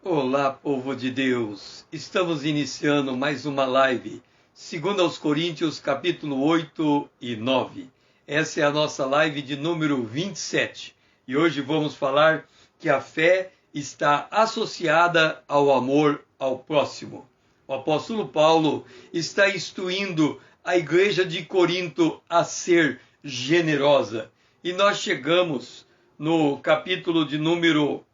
Olá, povo de Deus! Estamos iniciando mais uma live, segundo aos Coríntios, capítulo 8 e 9. Essa é a nossa live de número 27. E hoje vamos falar que a fé está associada ao amor ao próximo. O apóstolo Paulo está instruindo a igreja de Corinto a ser generosa. E nós chegamos no capítulo de número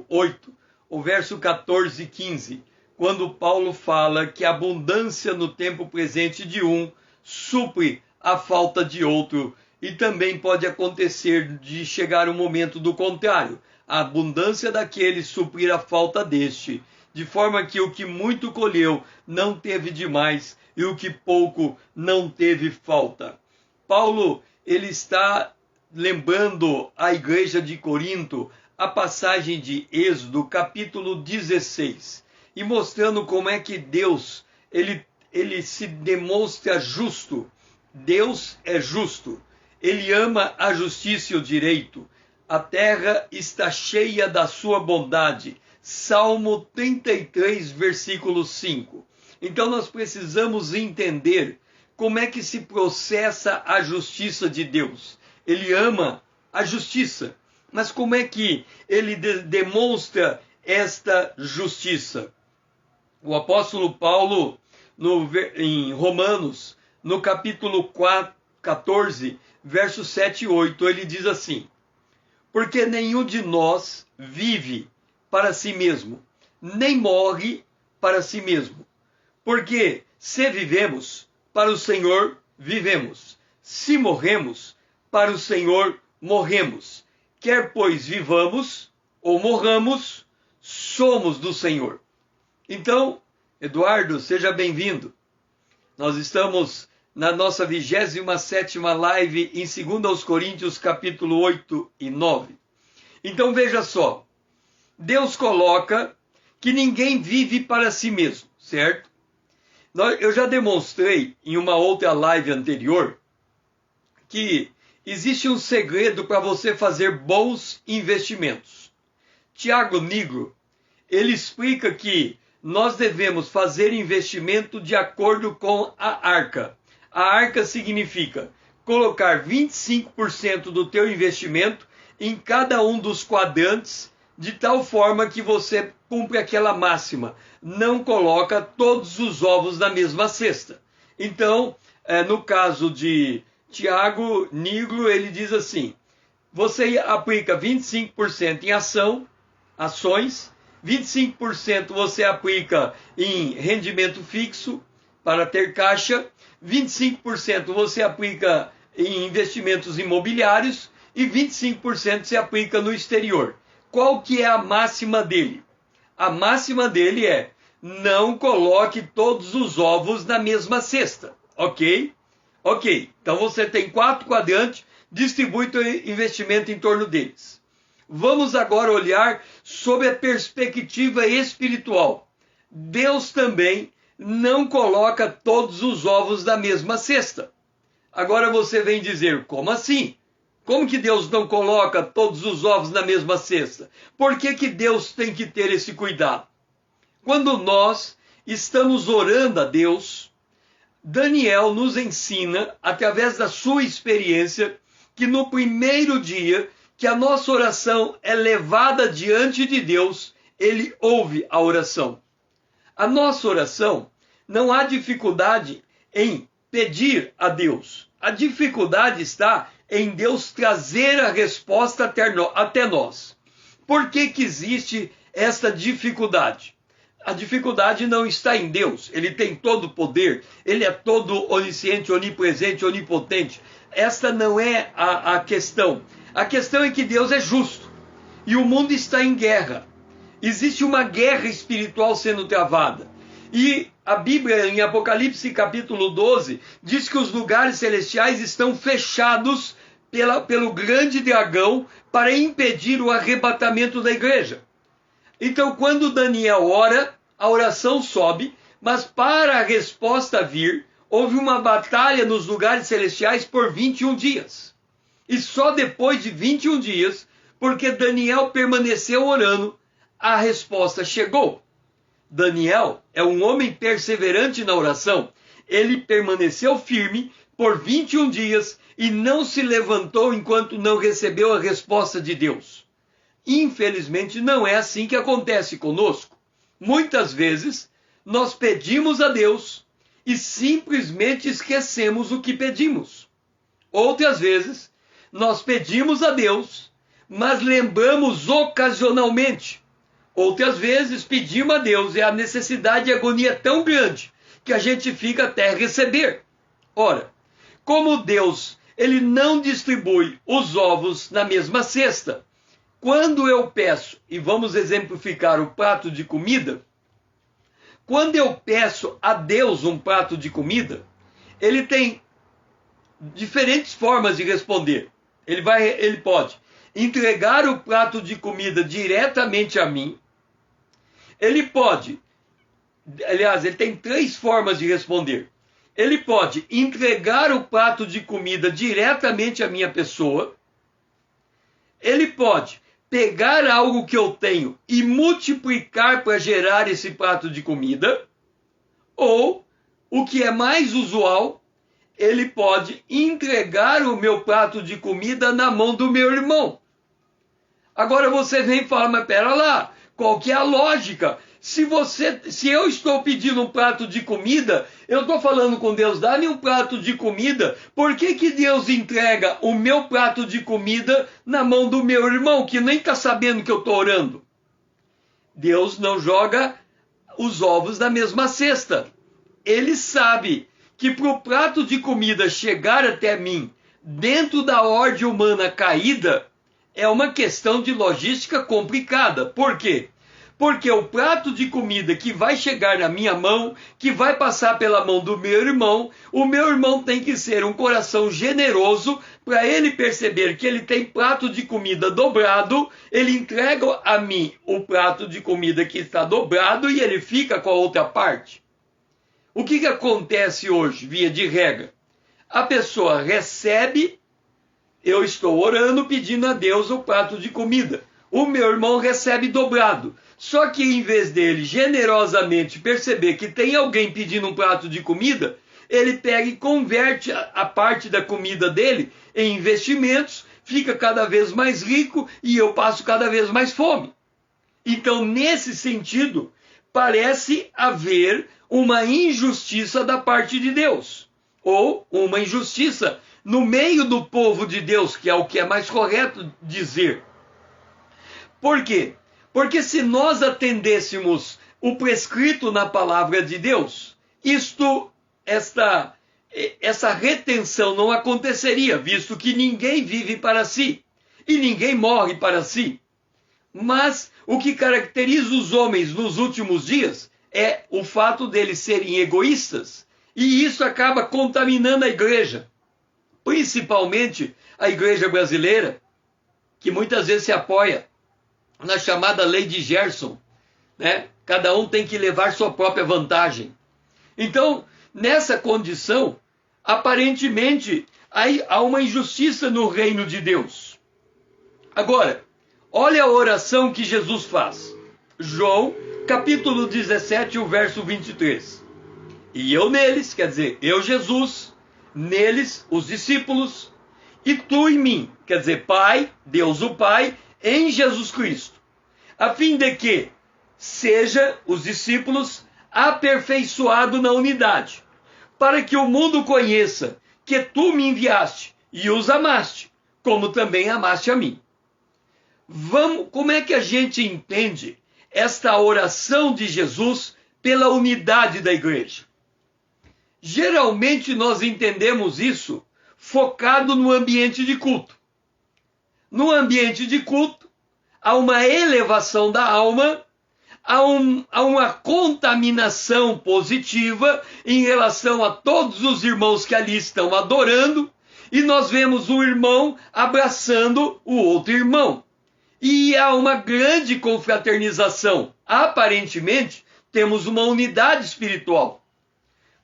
8, o verso 14 e 15, quando Paulo fala que a abundância no tempo presente de um supre a falta de outro, e também pode acontecer de chegar um momento do contrário, a abundância daquele suprir a falta deste, de forma que o que muito colheu não teve demais, e o que pouco não teve falta. Paulo, ele está lembrando a igreja de Corinto a passagem de Êxodo, capítulo 16, e mostrando como é que Deus, ele se demonstra justo. Deus é justo. Ele ama a justiça e o direito. A terra está cheia da sua bondade. Salmo 33, versículo 5. Então nós precisamos entender como é que se processa a justiça de Deus. Ele ama a justiça. Mas como é que ele demonstra esta justiça? O apóstolo Paulo, em Romanos, no capítulo 14, versos 7 e 8, ele diz assim: porque nenhum de nós vive para si mesmo, nem morre para si mesmo. Porque se vivemos, para o Senhor vivemos. Se morremos, para o Senhor morremos. Quer pois vivamos ou morramos, somos do Senhor. Então, Eduardo, seja bem-vindo. Nós estamos na nossa 27ª live em 2 aos Coríntios, capítulo 8 e 9. Então veja só, Deus coloca que ninguém vive para si mesmo, certo? Eu já demonstrei em uma outra live anterior que existe um segredo para você fazer bons investimentos. Tiago Nigro, ele explica que nós devemos fazer investimento de acordo com a arca. A arca significa colocar 25% do teu investimento em cada um dos quadrantes, de tal forma que você cumpre aquela máxima. Não coloca todos os ovos na mesma cesta. Então, no caso de Tiago Nigro, ele diz assim: você aplica 25% em ações, 25% você aplica em rendimento fixo para ter caixa, 25% você aplica em investimentos imobiliários e 25% você aplica no exterior. Qual que é a máxima dele? A máxima dele é: não coloque todos os ovos na mesma cesta, ok? Ok, então você tem 4 quadrantes, distribui o investimento em torno deles. Vamos agora olhar sob a perspectiva espiritual. Deus também não coloca todos os ovos na mesma cesta. Agora você vem dizer, como assim? Como que Deus não coloca todos os ovos na mesma cesta? Por que que Deus tem que ter esse cuidado? Quando nós estamos orando a Deus, Daniel nos ensina, através da sua experiência, que no primeiro dia que a nossa oração é levada diante de Deus, ele ouve a oração. A nossa oração, não há dificuldade em pedir a Deus. A dificuldade está em Deus trazer a resposta até nós. Por que que existe esta dificuldade? A dificuldade não está em Deus. Ele tem todo o poder. Ele é todo onisciente, onipresente, onipotente. Esta não é a questão. A questão é que Deus é justo. E o mundo está em guerra. Existe uma guerra espiritual sendo travada. E a Bíblia, em Apocalipse capítulo 12, diz que os lugares celestiais estão fechados pelo grande dragão para impedir o arrebatamento da igreja. Então, quando Daniel ora, a oração sobe, mas para a resposta vir, houve uma batalha nos lugares celestiais por 21 dias. E só depois de 21 dias, porque Daniel permaneceu orando, a resposta chegou. Daniel é um homem perseverante na oração. Ele permaneceu firme por 21 dias e não se levantou enquanto não recebeu a resposta de Deus. Infelizmente, não é assim que acontece conosco. Muitas vezes, nós pedimos a Deus e simplesmente esquecemos o que pedimos. Outras vezes, nós pedimos a Deus, mas lembramos ocasionalmente. Outras vezes, pedimos a Deus e a necessidade e a agonia é tão grande que a gente fica até receber. Ora, como Deus, ele não distribui os ovos na mesma cesta. Quando eu peço, e vamos exemplificar o prato de comida, quando eu peço a Deus um prato de comida, ele tem diferentes formas de responder. Ele pode entregar o prato de comida diretamente a mim. Ele pode, aliás, ele tem 3 formas de responder. Ele pode entregar o prato de comida diretamente à minha pessoa. Ele pode pegar algo que eu tenho e multiplicar para gerar esse prato de comida. Ou, o que é mais usual, ele pode entregar o meu prato de comida na mão do meu irmão. Agora você vem e fala, mas pera lá, qual que é a lógica? Se eu estou pedindo um prato de comida, eu estou falando com Deus, dá-me um prato de comida, por que Deus entrega o meu prato de comida na mão do meu irmão, que nem está sabendo que eu estou orando? Deus não joga os ovos na mesma cesta. Ele sabe que para o prato de comida chegar até mim, dentro da ordem humana caída, é uma questão de logística complicada. Por quê? Porque o prato de comida que vai chegar na minha mão, que vai passar pela mão do meu irmão, o meu irmão tem que ser um coração generoso para ele perceber que ele tem prato de comida dobrado, ele entrega a mim o prato de comida que está dobrado e ele fica com a outra parte. O que acontece hoje, via de regra? A pessoa recebe, eu estou orando pedindo a Deus o prato de comida. O meu irmão recebe dobrado. Só que em vez dele generosamente perceber que tem alguém pedindo um prato de comida, ele pega e converte a parte da comida dele em investimentos, fica cada vez mais rico e eu passo cada vez mais fome. Então, nesse sentido, parece haver uma injustiça da parte de Deus, ou uma injustiça no meio do povo de Deus, que é o que é mais correto dizer. Por quê? Porque se nós atendêssemos o prescrito na palavra de Deus, essa retenção não aconteceria, visto que ninguém vive para si e ninguém morre para si. Mas o que caracteriza os homens nos últimos dias é o fato deles serem egoístas, e isso acaba contaminando a igreja, principalmente a igreja brasileira, que muitas vezes se apoia na chamada lei de Gerson, né? Cada um tem que levar sua própria vantagem. Então, nessa condição, aparentemente, há uma injustiça no reino de Deus. Agora, olha a oração que Jesus faz. João, capítulo 17, o verso 23. E eu neles, quer dizer, eu Jesus, neles, os discípulos, e tu em mim, quer dizer, Pai, Deus o Pai, em Jesus Cristo, a fim de que seja os discípulos aperfeiçoados na unidade, para que o mundo conheça que tu me enviaste e os amaste, como também amaste a mim. Como é que a gente entende esta oração de Jesus pela unidade da igreja? Geralmente nós entendemos isso focado no ambiente de culto. No ambiente de culto, há uma elevação da alma, há uma contaminação positiva em relação a todos os irmãos que ali estão adorando, e nós vemos um irmão abraçando o outro irmão. E há uma grande confraternização. Aparentemente, temos uma unidade espiritual.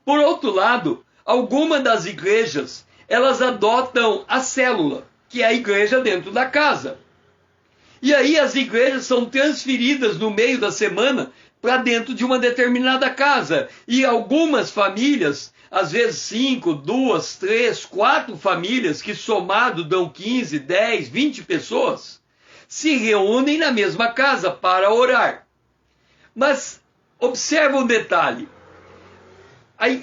Por outro lado, algumas das igrejas, elas adotam a célula, que é a igreja dentro da casa. E aí as igrejas são transferidas no meio da semana para dentro de uma determinada casa. E algumas famílias, às vezes 5, 2, 3, 4 famílias, que somado dão 15, 10, 20 pessoas, se reúnem na mesma casa para orar. Mas observa um detalhe.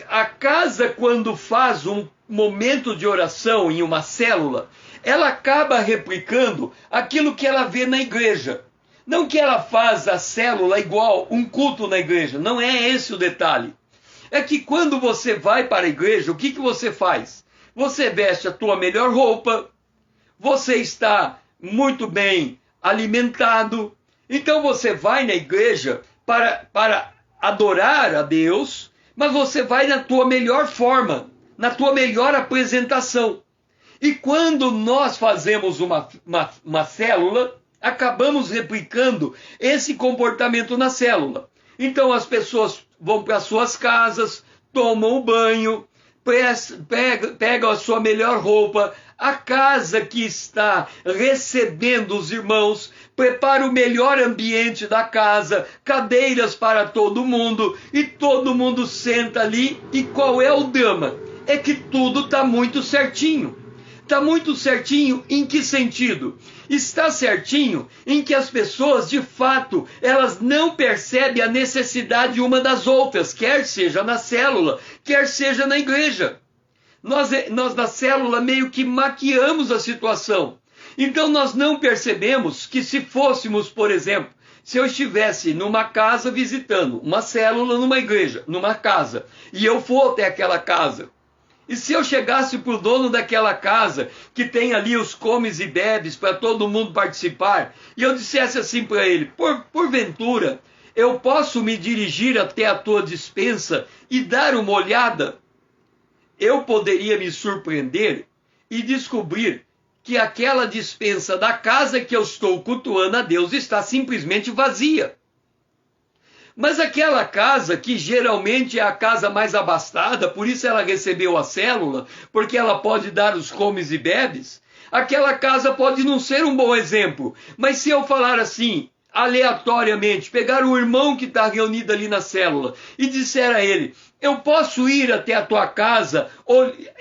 A casa, quando faz um momento de oração em uma célula, ela acaba replicando aquilo que ela vê na igreja. Não que ela faz a célula igual um culto na igreja, não é esse o detalhe. É que quando você vai para a igreja, o que você faz? Você veste a tua melhor roupa, você está muito bem alimentado, então você vai na igreja para adorar a Deus, mas você vai na tua melhor forma, na tua melhor apresentação. E quando nós fazemos uma célula, acabamos replicando esse comportamento na célula. Então as pessoas vão para suas casas, tomam um banho, pegam a sua melhor roupa, a casa que está recebendo os irmãos, prepara o melhor ambiente da casa, cadeiras para todo mundo, e todo mundo senta ali. E qual é o drama? É que tudo está muito certinho. Está muito certinho em que sentido? Está certinho em que as pessoas, de fato, elas não percebem a necessidade uma das outras, quer seja na célula, quer seja na igreja. Nós na célula meio que maquiamos a situação. Então nós não percebemos que se fôssemos, por exemplo, se eu estivesse numa casa visitando, uma célula numa igreja, numa casa, e eu for até aquela casa, e se eu chegasse para o dono daquela casa, que tem ali os comes e bebes para todo mundo participar, e eu dissesse assim para ele, porventura, eu posso me dirigir até a tua despensa e dar uma olhada? Eu poderia me surpreender e descobrir que aquela despensa da casa que eu estou cultuando a Deus está simplesmente vazia. Mas aquela casa, que geralmente é a casa mais abastada, por isso ela recebeu a célula, porque ela pode dar os comes e bebes, aquela casa pode não ser um bom exemplo. Mas se eu falar assim, aleatoriamente, pegar o irmão que está reunido ali na célula e disser a ele, eu posso ir até a tua casa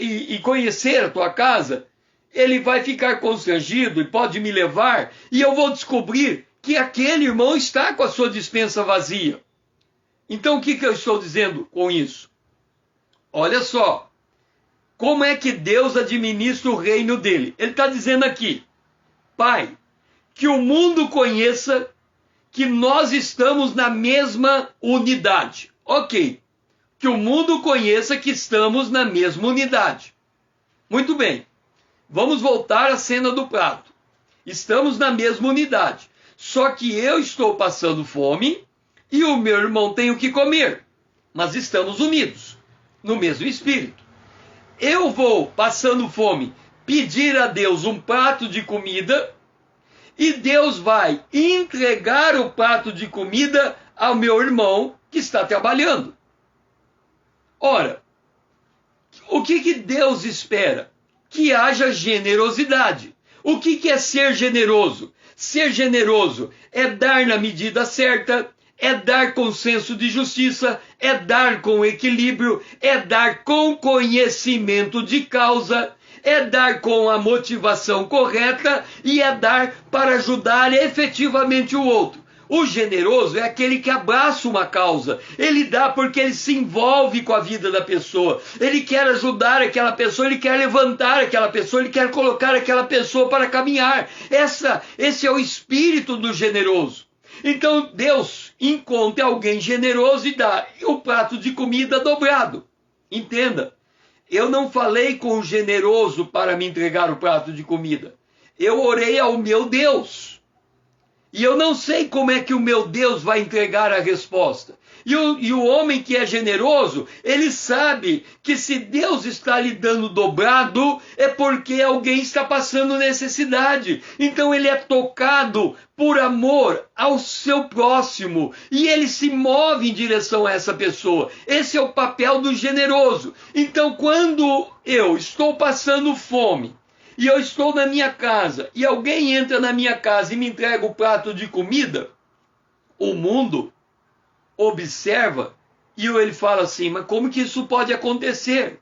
e conhecer a tua casa? Ele vai ficar constrangido e pode me levar, e eu vou descobrir que aquele irmão está com a sua despensa vazia. Então o que eu estou dizendo com isso? Olha só, como é que Deus administra o reino dele? Ele está dizendo aqui, Pai, que o mundo conheça que nós estamos na mesma unidade. Ok, que o mundo conheça que estamos na mesma unidade. Muito bem, vamos voltar à cena do prato. Estamos na mesma unidade. Só que eu estou passando fome e o meu irmão tem o que comer. Mas estamos unidos, no mesmo espírito. Eu vou, passando fome, pedir a Deus um prato de comida e Deus vai entregar o prato de comida ao meu irmão que está trabalhando. Ora, o que Deus espera? Que haja generosidade. O que é ser generoso? Ser generoso é dar na medida certa, é dar com senso de justiça, é dar com equilíbrio, é dar com conhecimento de causa, é dar com a motivação correta e é dar para ajudar efetivamente o outro. O generoso é aquele que abraça uma causa. Ele dá porque ele se envolve com a vida da pessoa. Ele quer ajudar aquela pessoa, ele quer levantar aquela pessoa, ele quer colocar aquela pessoa para caminhar. Esse é o espírito do generoso. Então Deus encontra alguém generoso e dá o prato de comida dobrado. Entenda, eu não falei com o generoso para me entregar o prato de comida. Eu orei ao meu Deus. E eu não sei como é que o meu Deus vai entregar a resposta. E o homem que é generoso, ele sabe que se Deus está lhe dando dobrado, é porque alguém está passando necessidade. Então ele é tocado por amor ao seu próximo. E ele se move em direção a essa pessoa. Esse é o papel do generoso. Então quando eu estou passando fome, e eu estou na minha casa, e alguém entra na minha casa e me entrega o prato de comida, o mundo observa e ele fala assim, mas como que isso pode acontecer?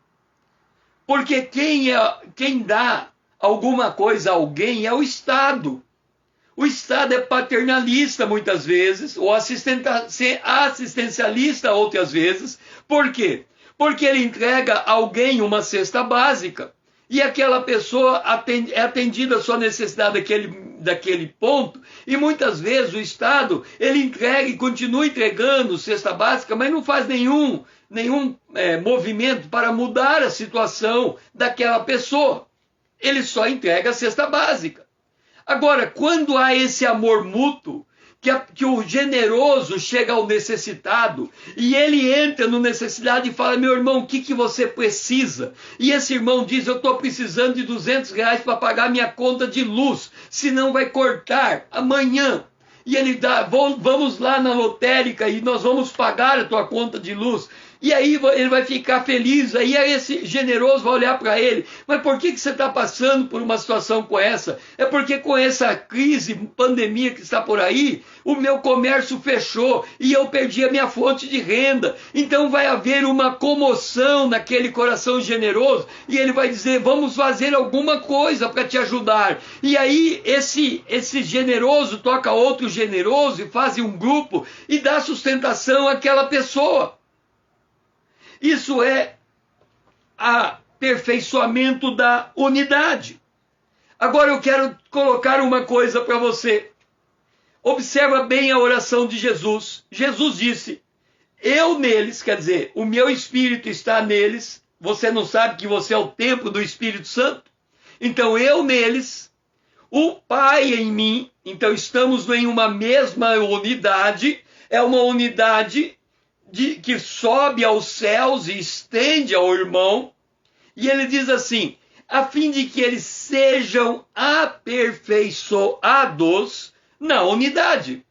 Porque quem dá alguma coisa a alguém é o Estado. O Estado é paternalista muitas vezes, ou assistencialista outras vezes. Por quê? Porque ele entrega a alguém uma cesta básica e aquela pessoa é atendida a sua necessidade daquele ponto, e muitas vezes o Estado ele entrega e continua entregando cesta básica, mas não faz nenhum movimento para mudar a situação daquela pessoa. Ele só entrega a cesta básica. Agora, quando há esse amor mútuo, que o generoso chega ao necessitado e ele entra no necessidade e fala, meu irmão, o que você precisa? E esse irmão diz, eu estou precisando de R$200 para pagar minha conta de luz, senão vai cortar amanhã. E ele dá, vamos lá na lotérica e nós vamos pagar a tua conta de luz. E aí ele vai ficar feliz, aí esse generoso vai olhar para ele, mas por que você está passando por uma situação com essa? É porque com essa crise, pandemia que está por aí, o meu comércio fechou e eu perdi a minha fonte de renda. Então vai haver uma comoção naquele coração generoso e ele vai dizer, vamos fazer alguma coisa para te ajudar. E aí esse generoso toca outro generoso e faz um grupo e dá sustentação àquela pessoa. Isso é aperfeiçoamento da unidade. Agora eu quero colocar uma coisa para você. Observa bem a oração de Jesus. Jesus disse, eu neles, quer dizer, o meu Espírito está neles. Você não sabe que você é o templo do Espírito Santo? Então eu neles, o Pai em mim. Então estamos em uma mesma unidade. É uma unidade que sobe aos céus e estende ao irmão, e ele diz assim, a fim de que eles sejam aperfeiçoados na unidade.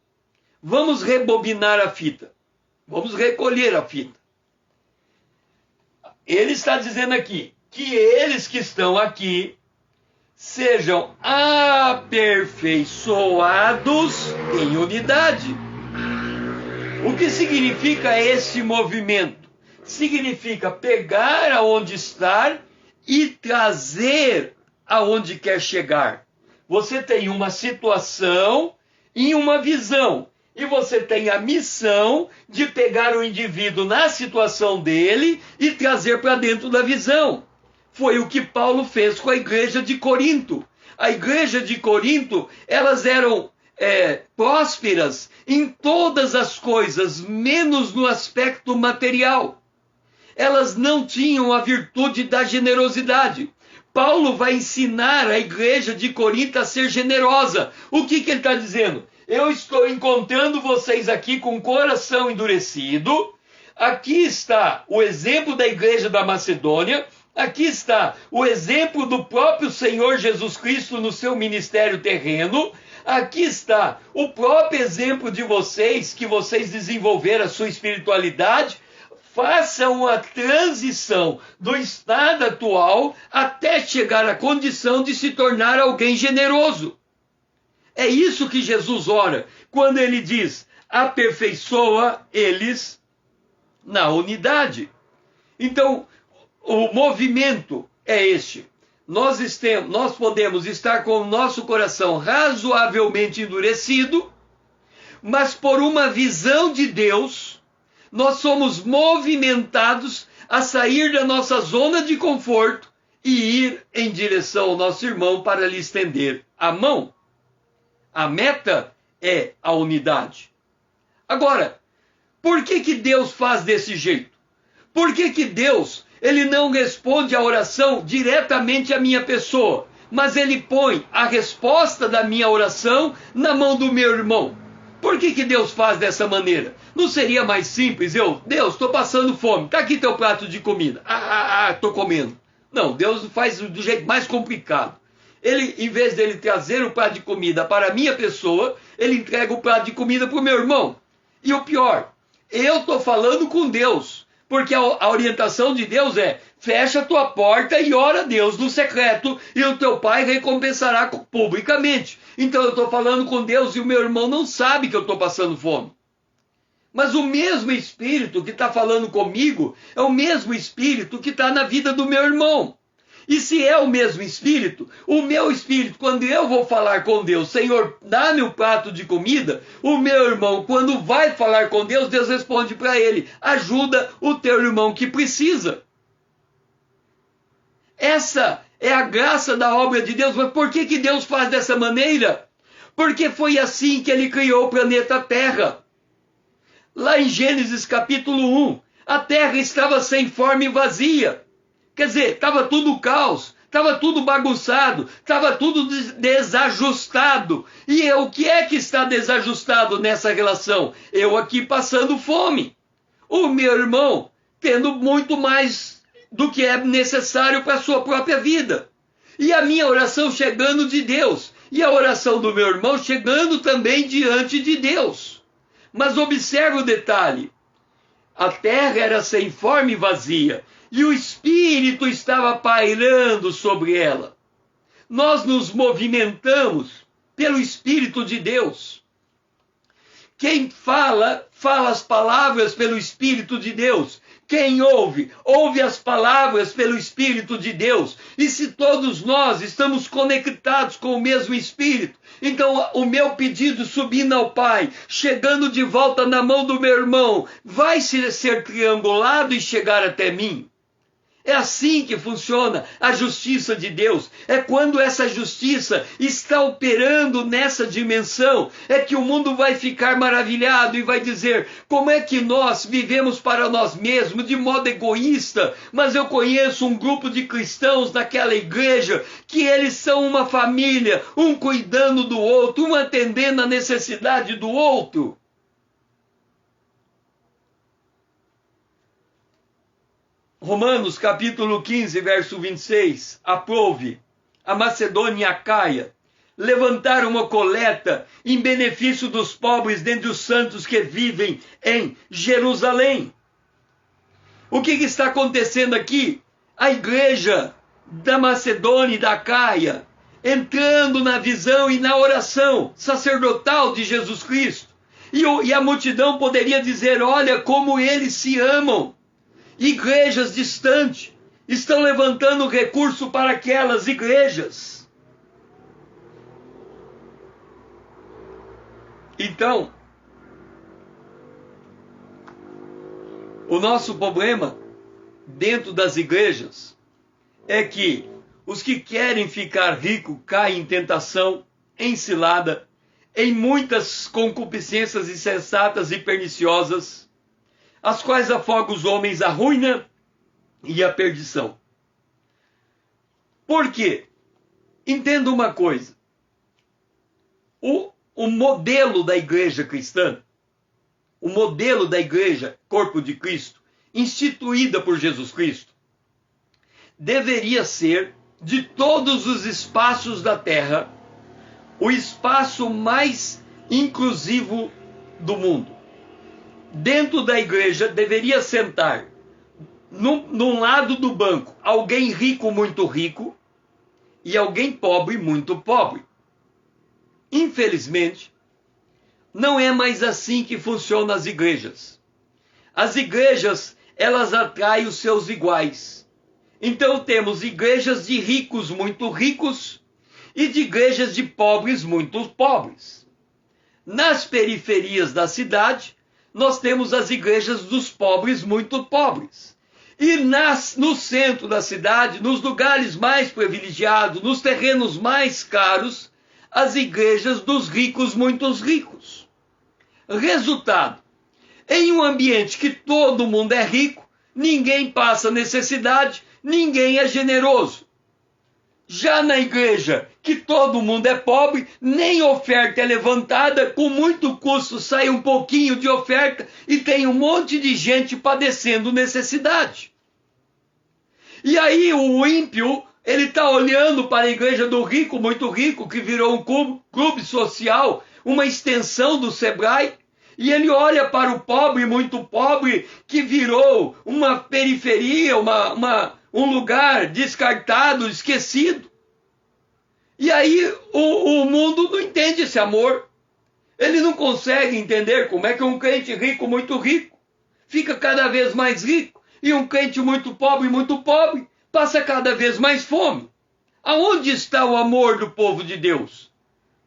Vamos rebobinar a fita, vamos recolher a fita. Ele está dizendo aqui, que eles que estão aqui sejam aperfeiçoados em unidade. O que significa esse movimento? Significa pegar aonde estar e trazer aonde quer chegar. Você tem uma situação e uma visão. E você tem a missão de pegar o indivíduo na situação dele e trazer para dentro da visão. Foi o que Paulo fez com a igreja de Corinto. A igreja de Corinto, elas eram prósperas em todas as coisas, menos no aspecto material. Elas não tinham a virtude da generosidade. Paulo vai ensinar a igreja de Corinto a ser generosa. O que ele está dizendo? Eu estou encontrando vocês aqui com o coração endurecido. Aqui está o exemplo da igreja da Macedônia. Aqui está o exemplo do próprio Senhor Jesus Cristo no seu ministério terreno. Aqui está o próprio exemplo de vocês, que vocês desenvolveram a sua espiritualidade. Façam a transição do estado atual até chegar à condição de se tornar alguém generoso. É isso que Jesus ora quando ele diz, aperfeiçoa eles na unidade. Então, o movimento é este. Nós podemos estar com o nosso coração razoavelmente endurecido, mas por uma visão de Deus, nós somos movimentados a sair da nossa zona de conforto e ir em direção ao nosso irmão para lhe estender a mão. A meta é a unidade. Agora, por que Deus faz desse jeito? Por que Deus ele não responde a oração diretamente à minha pessoa, mas ele põe a resposta da minha oração na mão do meu irmão? Por que Deus faz dessa maneira? Não seria mais simples? Deus, estou passando fome, está aqui teu prato de comida. Estou comendo. Não, Deus faz do jeito mais complicado. Ele, em vez dele trazer o prato de comida para a minha pessoa, ele entrega o prato de comida para o meu irmão. E o pior, eu estou falando com Deus, Porque a orientação de Deus é: fecha a tua porta e ora a Deus no secreto, e o teu pai recompensará publicamente. Então eu estou falando com Deus e o meu irmão não sabe que eu estou passando fome. Mas o mesmo Espírito que está falando comigo é o mesmo Espírito que está na vida do meu irmão. E se é o mesmo Espírito, o meu Espírito, quando eu vou falar com Deus, Senhor, dá-me um prato de comida, o meu irmão, quando vai falar com Deus, Deus responde para ele: ajuda o teu irmão que precisa. Essa é a graça da obra de Deus. Mas por que Deus faz dessa maneira? Porque foi assim que ele criou o planeta Terra. Lá em Gênesis capítulo 1, a terra estava sem forma e vazia. Quer dizer, estava tudo caos, estava tudo bagunçado, estava tudo desajustado. E o que é que está desajustado nessa relação? Eu aqui passando fome. O meu irmão tendo muito mais do que é necessário para a sua própria vida. E a minha oração chegando de Deus. E a oração do meu irmão chegando também diante de Deus. Mas observe o detalhe. A terra era sem forma e vazia. E o Espírito estava pairando sobre ela. Nós nos movimentamos pelo Espírito de Deus. Quem fala, fala as palavras pelo Espírito de Deus. Quem ouve, ouve as palavras pelo Espírito de Deus. E se todos nós estamos conectados com o mesmo Espírito, então o meu pedido subindo ao Pai, chegando de volta na mão do meu irmão, vai ser triangulado e chegar até mim. É assim que funciona a justiça de Deus. É quando essa justiça está operando nessa dimensão, é que o mundo vai ficar maravilhado e vai dizer: como é que nós vivemos para nós mesmos de modo egoísta? Mas eu conheço um grupo de cristãos naquela igreja que eles são uma família, um cuidando do outro, um atendendo a necessidade do outro. Romanos capítulo 15, verso 26, aprove a Macedônia e a Caia levantar uma coleta em benefício dos pobres dentre os santos que vivem em Jerusalém. O que está acontecendo aqui? A igreja da Macedônia e da Caia entrando na visão e na oração sacerdotal de Jesus Cristo. E a multidão poderia dizer: olha como eles se amam. Igrejas distantes estão levantando recurso para aquelas igrejas. Então, o nosso problema dentro das igrejas é que os que querem ficar ricos caem em tentação, em cilada, em muitas concupiscências insensatas e perniciosas, as quais afogam os homens à ruína e à perdição. Por quê? Entenda uma coisa. O modelo da igreja cristã, o modelo da igreja corpo de Cristo, instituída por Jesus Cristo, deveria ser, de todos os espaços da terra, o espaço mais inclusivo do mundo. Dentro da igreja deveria sentar, num lado do banco, alguém rico muito rico e alguém pobre muito pobre. Infelizmente, não é mais assim que funcionam as igrejas. As igrejas, elas atraem os seus iguais. Então temos igrejas de ricos muito ricos e de igrejas de pobres muito pobres. Nas periferias da cidade, nós temos as igrejas dos pobres muito pobres. E no centro da cidade, nos lugares mais privilegiados, nos terrenos mais caros, as igrejas dos ricos muito ricos. Resultado: em um ambiente que todo mundo é rico, ninguém passa necessidade, ninguém é generoso. Já na igreja, que todo mundo é pobre, nem oferta é levantada, com muito custo sai um pouquinho de oferta e tem um monte de gente padecendo necessidade. E aí o ímpio, ele está olhando para a igreja do rico, muito rico, que virou um clube social, uma extensão do Sebrae, E ele olha para o pobre, muito pobre, que virou uma periferia, um lugar descartado, esquecido. E aí o mundo não entende esse amor. Ele não consegue entender como é que um crente rico, muito rico, fica cada vez mais rico. E um crente muito pobre, passa cada vez mais fome. Aonde está o amor do povo de Deus?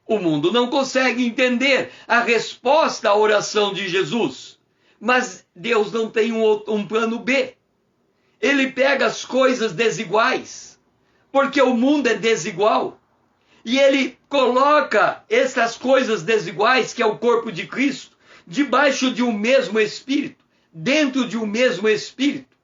O mundo não consegue entender a resposta à oração de Jesus. Mas Deus não tem um plano B. Ele pega as coisas desiguais, porque o mundo é desigual. E ele coloca essas coisas desiguais, que é o corpo de Cristo, debaixo de um mesmo Espírito, dentro de um mesmo Espírito.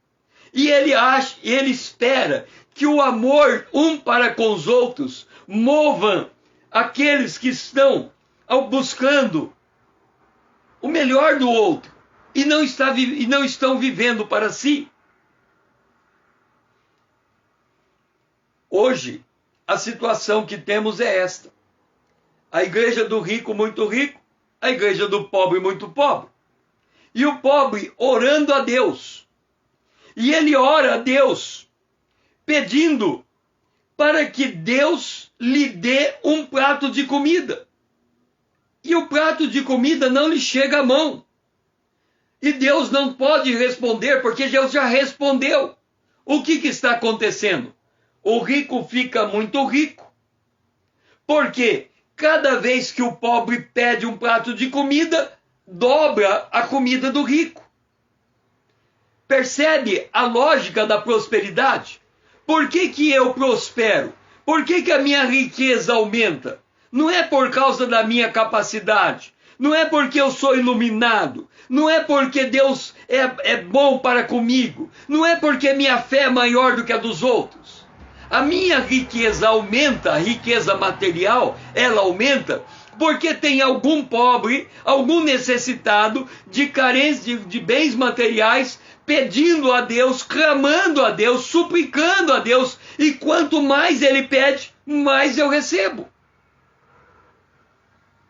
E ele espera que o amor um para com os outros mova aqueles que estão buscando o melhor do outro e não estão vivendo para si. Hoje, a situação que temos é esta: a igreja do rico, muito rico, a igreja do pobre, muito pobre. E o pobre orando a Deus. E ele ora a Deus, pedindo para que Deus lhe dê um prato de comida. E o prato de comida não lhe chega à mão. E Deus não pode responder, porque Deus já respondeu. O que está acontecendo? O rico fica muito rico. Porque cada vez que o pobre pede um prato de comida, dobra a comida do rico. Percebe a lógica da prosperidade? Por que eu prospero? Por que a minha riqueza aumenta? Não é por causa da minha capacidade. Não é porque eu sou iluminado. Não é porque Deus é bom para comigo. Não é porque minha fé é maior do que a dos outros. A minha riqueza aumenta, a riqueza material, ela aumenta porque tem algum pobre, algum necessitado de carência de bens materiais, pedindo a Deus, clamando a Deus, suplicando a Deus. E quanto mais ele pede, mais eu recebo.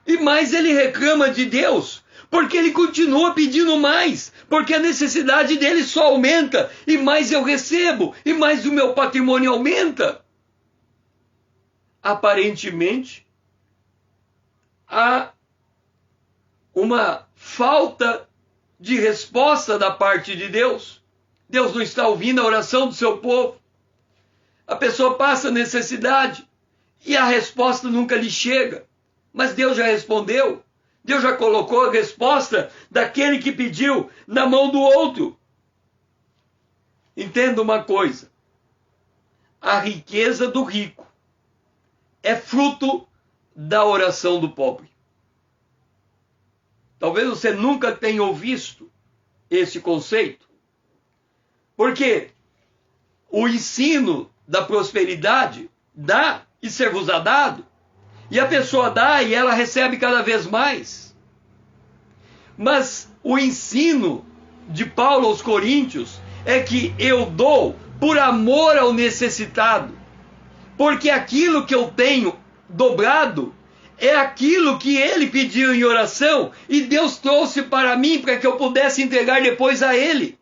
E mais ele reclama de Deus, porque ele continua pedindo mais, porque a necessidade dele só aumenta, e mais eu recebo, e mais o meu patrimônio aumenta. Aparentemente, há uma falta de resposta da parte de Deus. Deus não está ouvindo a oração do seu povo. A pessoa passa necessidade e a resposta nunca lhe chega. Mas Deus já respondeu. Deus já colocou a resposta daquele que pediu na mão do outro. Entenda uma coisa: a riqueza do rico é fruto da oração do pobre. Talvez você nunca tenha ouvido esse conceito, porque o ensino da prosperidade dá e ser-vos-á dado, e a pessoa dá e ela recebe cada vez mais. Mas o ensino de Paulo aos Coríntios é que eu dou por amor ao necessitado, porque aquilo que eu tenho dobrado é aquilo que ele pediu em oração e Deus trouxe para mim para que eu pudesse entregar depois a ele.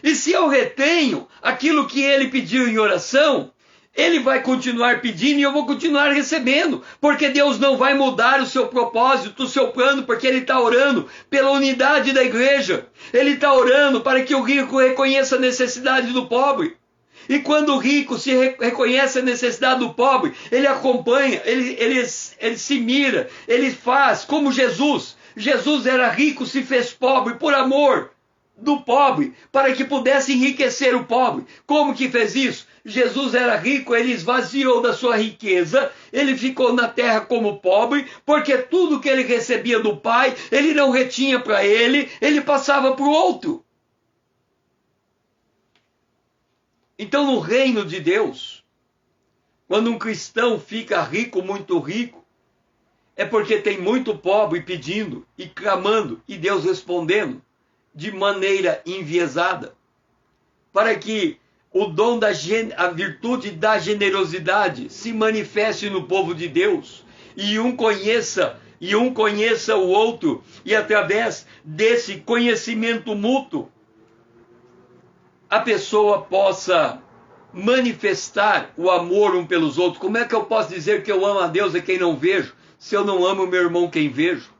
E se eu retenho aquilo que ele pediu em oração, ele vai continuar pedindo e eu vou continuar recebendo, porque Deus não vai mudar o seu propósito, o seu plano, porque ele está orando pela unidade da igreja. Ele está orando para que o rico reconheça a necessidade do pobre. E quando o rico se reconhece a necessidade do pobre, ele acompanha, ele se mira, ele faz como Jesus. Jesus era rico, se fez pobre por amor do pobre, para que pudesse enriquecer o pobre. Como que fez isso? Jesus era rico, ele esvaziou da sua riqueza, ele ficou na terra como pobre, porque tudo que ele recebia do Pai, ele não retinha para ele passava para o outro. Então, no reino de Deus, quando um cristão fica rico, muito rico, é porque tem muito pobre pedindo e clamando, e Deus respondendo de maneira enviesada, para que o dom a virtude da generosidade se manifeste no povo de Deus, e um conheça e um conheça o outro, e através desse conhecimento mútuo, a pessoa possa manifestar o amor um pelos outros. Como é que eu posso dizer que eu amo a Deus a quem não vejo, se eu não amo meu irmão quem vejo?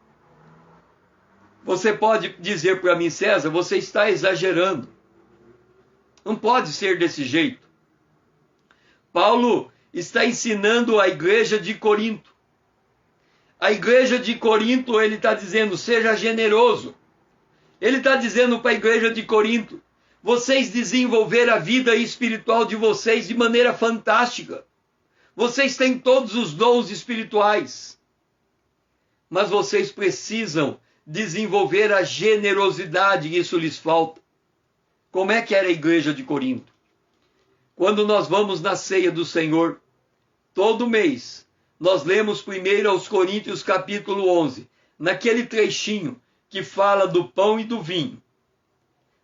Você pode dizer para mim, César, você está exagerando. Não pode ser desse jeito. Paulo está ensinando a igreja de Corinto. A igreja de Corinto, ele está dizendo, seja generoso. Ele está dizendo para a igreja de Corinto, vocês desenvolveram a vida espiritual de vocês de maneira fantástica. Vocês têm todos os dons espirituais. Mas vocês precisam desenvolver a generosidade, e isso lhes falta. Como é que era a igreja de Corinto? Quando nós vamos na ceia do Senhor, todo mês, nós lemos primeiro aos Coríntios capítulo 11, naquele trechinho que fala do pão e do vinho.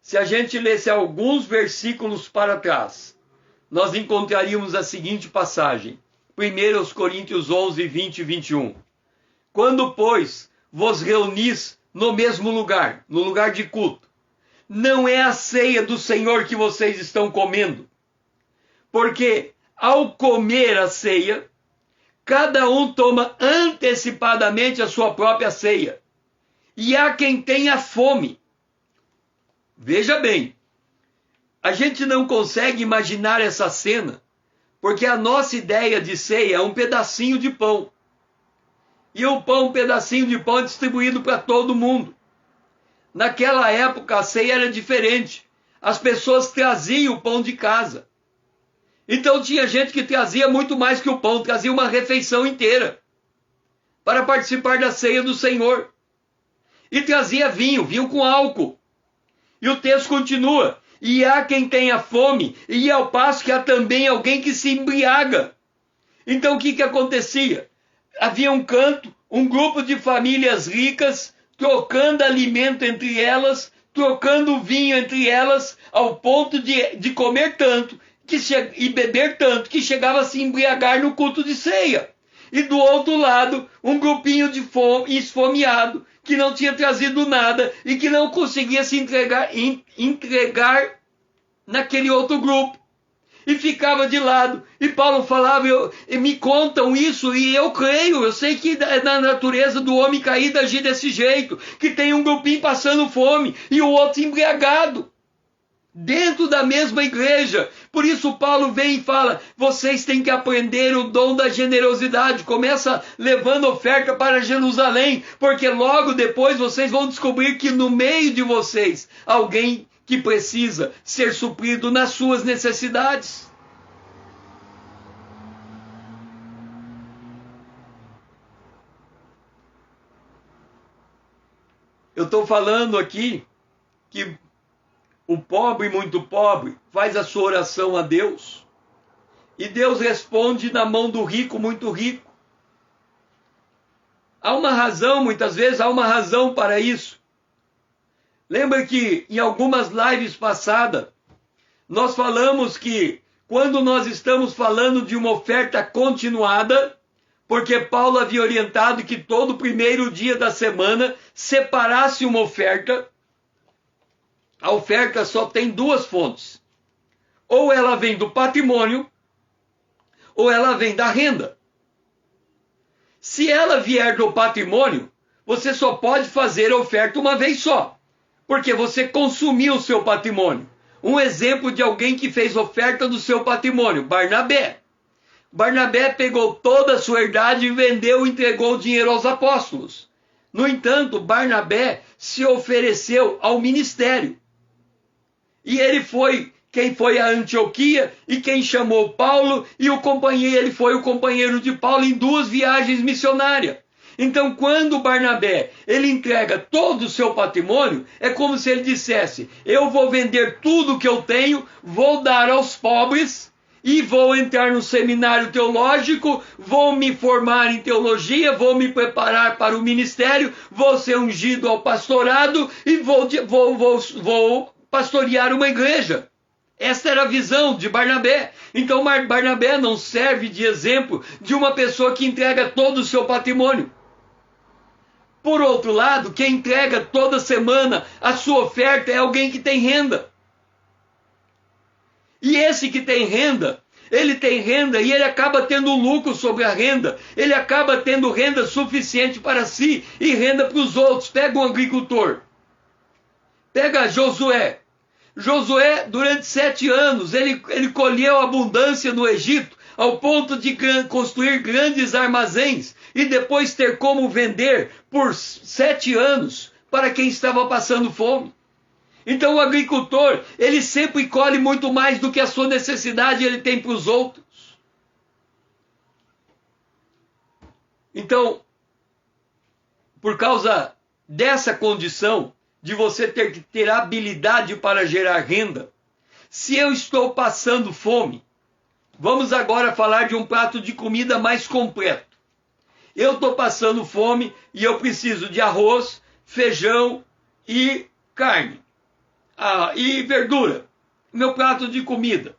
Se a gente lesse alguns versículos para trás, nós encontraríamos a seguinte passagem. Primeiro aos Coríntios 11, 20 e 21. Quando, pois, vos reunis no mesmo lugar, no lugar de culto, não é a ceia do Senhor que vocês estão comendo, porque ao comer a ceia, cada um toma antecipadamente a sua própria ceia, e há quem tenha fome. Veja bem, a gente não consegue imaginar essa cena, porque a nossa ideia de ceia é um pedacinho de pão. E o pão, um pedacinho de pão é distribuído para todo mundo. Naquela época a ceia era diferente. As pessoas traziam o pão de casa. Então tinha gente que trazia muito mais que o pão, trazia uma refeição inteira para participar da ceia do Senhor. E trazia vinho, vinho com álcool. E o texto continua, e há quem tenha fome, e ao passo que há também alguém que se embriaga. Então o que acontecia? Havia um canto, um grupo de famílias ricas, trocando alimento entre elas, trocando vinho entre elas, ao ponto de comer tanto e beber tanto, que chegava a se embriagar no culto de ceia. E do outro lado, um grupinho de esfomeado, que não tinha trazido nada e que não conseguia se entregar naquele outro grupo. E ficava de lado. E Paulo falava, me contam isso e eu creio, eu sei que é na natureza do homem caído agir desse jeito, que tem um grupinho passando fome e o outro embriagado. Dentro da mesma igreja. Por isso Paulo vem e fala, vocês têm que aprender o dom da generosidade. Começa levando oferta para Jerusalém, porque logo depois vocês vão descobrir que no meio de vocês, alguém que precisa ser suprido nas suas necessidades. Eu estou falando aqui que o pobre, muito pobre, faz a sua oração a Deus. E Deus responde na mão do rico, muito rico. Há uma razão, muitas vezes, há uma razão para isso. Lembra que em algumas lives passadas, nós falamos que quando nós estamos falando de uma oferta continuada, porque Paulo havia orientado que todo primeiro dia da semana separasse uma oferta. A oferta só tem duas fontes. Ou ela vem do patrimônio, ou ela vem da renda. Se ela vier do patrimônio, você só pode fazer a oferta uma vez só, porque você consumiu o seu patrimônio. Um exemplo de alguém que fez oferta do seu patrimônio, Barnabé. Barnabé pegou toda a sua herdade e vendeu e entregou o dinheiro aos apóstolos. No entanto, Barnabé se ofereceu ao ministério. E ele foi quem foi a Antioquia e quem chamou Paulo, e ele foi o companheiro de Paulo em 2 viagens missionárias. Então, quando Barnabé ele entrega todo o seu patrimônio, é como se ele dissesse, eu vou vender tudo que eu tenho, vou dar aos pobres, e vou entrar no seminário teológico, vou me formar em teologia, vou me preparar para o ministério, vou ser ungido ao pastorado e vou pastorear uma igreja. Esta era a visão de Barnabé. Então Barnabé não serve de exemplo de uma pessoa que entrega todo o seu patrimônio. Por outro lado, quem entrega toda semana a sua oferta é alguém que tem renda. E esse que tem renda, ele tem renda e ele acaba tendo lucro sobre a renda. Ele acaba tendo renda suficiente para si e renda para os outros. Pega um agricultor. Pega Josué. Josué, durante 7 anos, ele colheu abundância no Egito, ao ponto de construir grandes armazéns e depois ter como vender por 7 anos para quem estava passando fome. Então o agricultor, ele sempre colhe muito mais do que a sua necessidade ele tem para os outros. Então, por causa dessa condição de você ter que ter habilidade para gerar renda, se eu estou passando fome, vamos agora falar de um prato de comida mais completo. Eu estou passando fome e eu preciso de arroz, feijão e carne. E verdura. Meu prato de comida.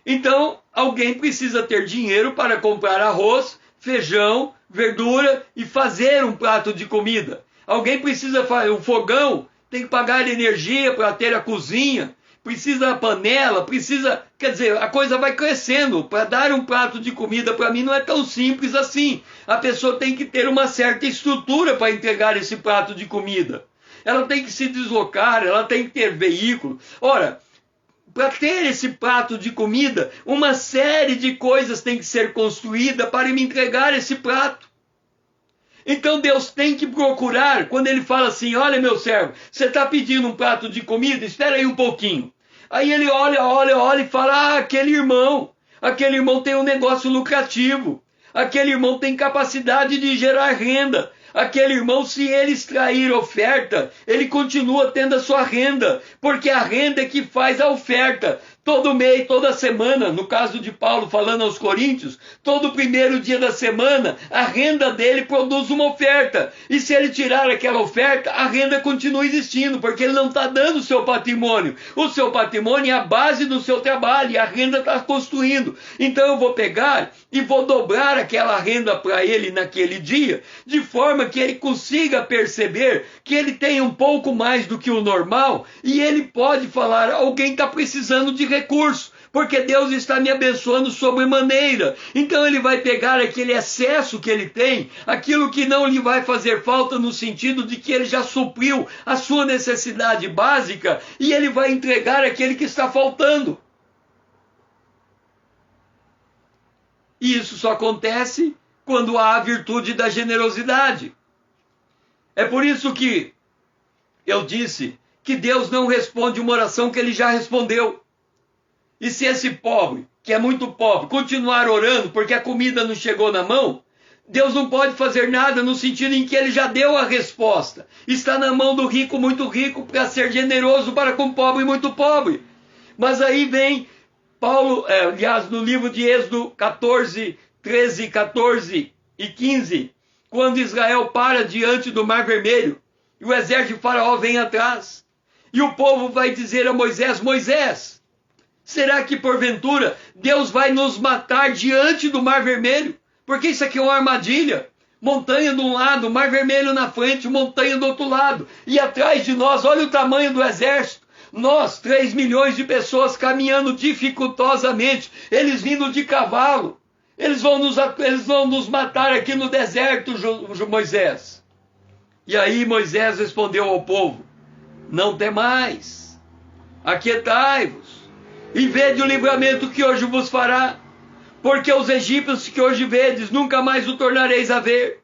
Então, alguém precisa ter dinheiro para comprar arroz, feijão, verdura e fazer um prato de comida. Alguém precisa fazer um fogão, tem que pagar energia para ter a cozinha, precisa da panela, quer dizer, a coisa vai crescendo. Para dar um prato de comida para mim não é tão simples assim. A pessoa tem que ter uma certa estrutura para entregar esse prato de comida. Ela tem que se deslocar, ela tem que ter veículo. Ora, para ter esse prato de comida, uma série de coisas tem que ser construída para me entregar esse prato. Então Deus tem que procurar, quando ele fala assim, olha meu servo, você está pedindo um prato de comida? Espera aí um pouquinho. Aí ele olha e fala, aquele irmão tem um negócio lucrativo, aquele irmão tem capacidade de gerar renda. Aquele irmão, se ele extrair oferta, ele continua tendo a sua renda, porque a renda é que faz a oferta. Todo mês, toda semana, no caso de Paulo falando aos Coríntios, todo primeiro dia da semana, a renda dele produz uma oferta. E se ele tirar aquela oferta, a renda continua existindo, porque ele não está dando o seu patrimônio. O seu patrimônio é a base do seu trabalho, e a renda está construindo. Então eu vou pegar e vou dobrar aquela renda para ele naquele dia, de forma que ele consiga perceber que ele tem um pouco mais do que o normal, e ele pode falar, alguém está precisando de recurso, porque Deus está me abençoando sobremaneira. Então ele vai pegar aquele excesso que ele tem, aquilo que não lhe vai fazer falta no sentido de que ele já supriu a sua necessidade básica, e ele vai entregar aquele que está faltando. E isso só acontece quando há a virtude da generosidade. É por isso que eu disse que Deus não responde uma oração que ele já respondeu. E se esse pobre, que é muito pobre, continuar orando porque a comida não chegou na mão, Deus não pode fazer nada no sentido em que ele já deu a resposta. Está na mão do rico muito rico para ser generoso para com o pobre muito pobre. Mas aí vem Paulo, aliás, no livro de Êxodo 14, 13, 14 e 15, quando Israel para diante do Mar Vermelho, e o exército de Faraó vem atrás, e o povo vai dizer a Moisés, Moisés, será que porventura Deus vai nos matar diante do Mar Vermelho? Porque isso aqui é uma armadilha. Montanha de um lado, Mar Vermelho na frente, montanha do outro lado, e atrás de nós, olha o tamanho do exército. Nós, 3 milhões de pessoas caminhando dificultosamente, eles vindo de cavalo. Eles vão nos matar aqui no deserto, Moisés. E aí Moisés respondeu ao povo, não temais, aquietai-vos, e vede o livramento que hoje vos fará, porque os egípcios que hoje vedes, nunca mais o tornareis a ver.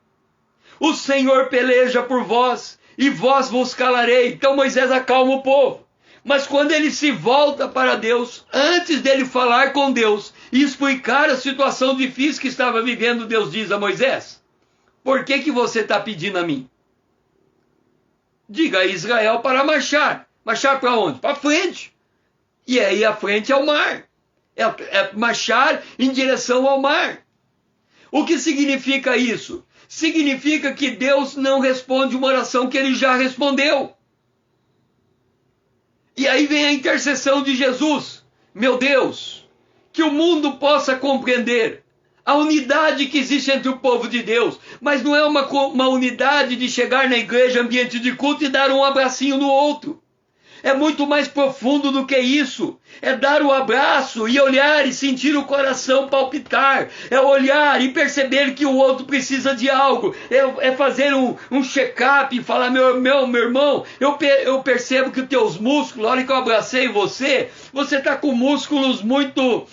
O Senhor peleja por vós, e vós vos calarei. Então Moisés acalma o povo. Mas quando ele se volta para Deus, antes dele falar com Deus e explicar a situação difícil que estava vivendo, Deus diz a Moisés, por que você está pedindo a mim? Diga a Israel para marchar. Marchar para onde? Para frente. E aí a frente é o mar. É marchar em direção ao mar. O que significa isso? Significa que Deus não responde uma oração que ele já respondeu. E aí vem a intercessão de Jesus. Meu Deus, que o mundo possa compreender A unidade que existe entre o povo de Deus. Mas não é uma unidade de chegar na igreja, ambiente de culto e dar um abracinho no outro. É muito mais profundo do que isso. É dar o abraço e olhar e sentir o coração palpitar. É olhar e perceber que o outro precisa de algo. É fazer um check-up e falar, meu irmão, eu percebo que os teus músculos, a hora que eu abracei você está com músculos muito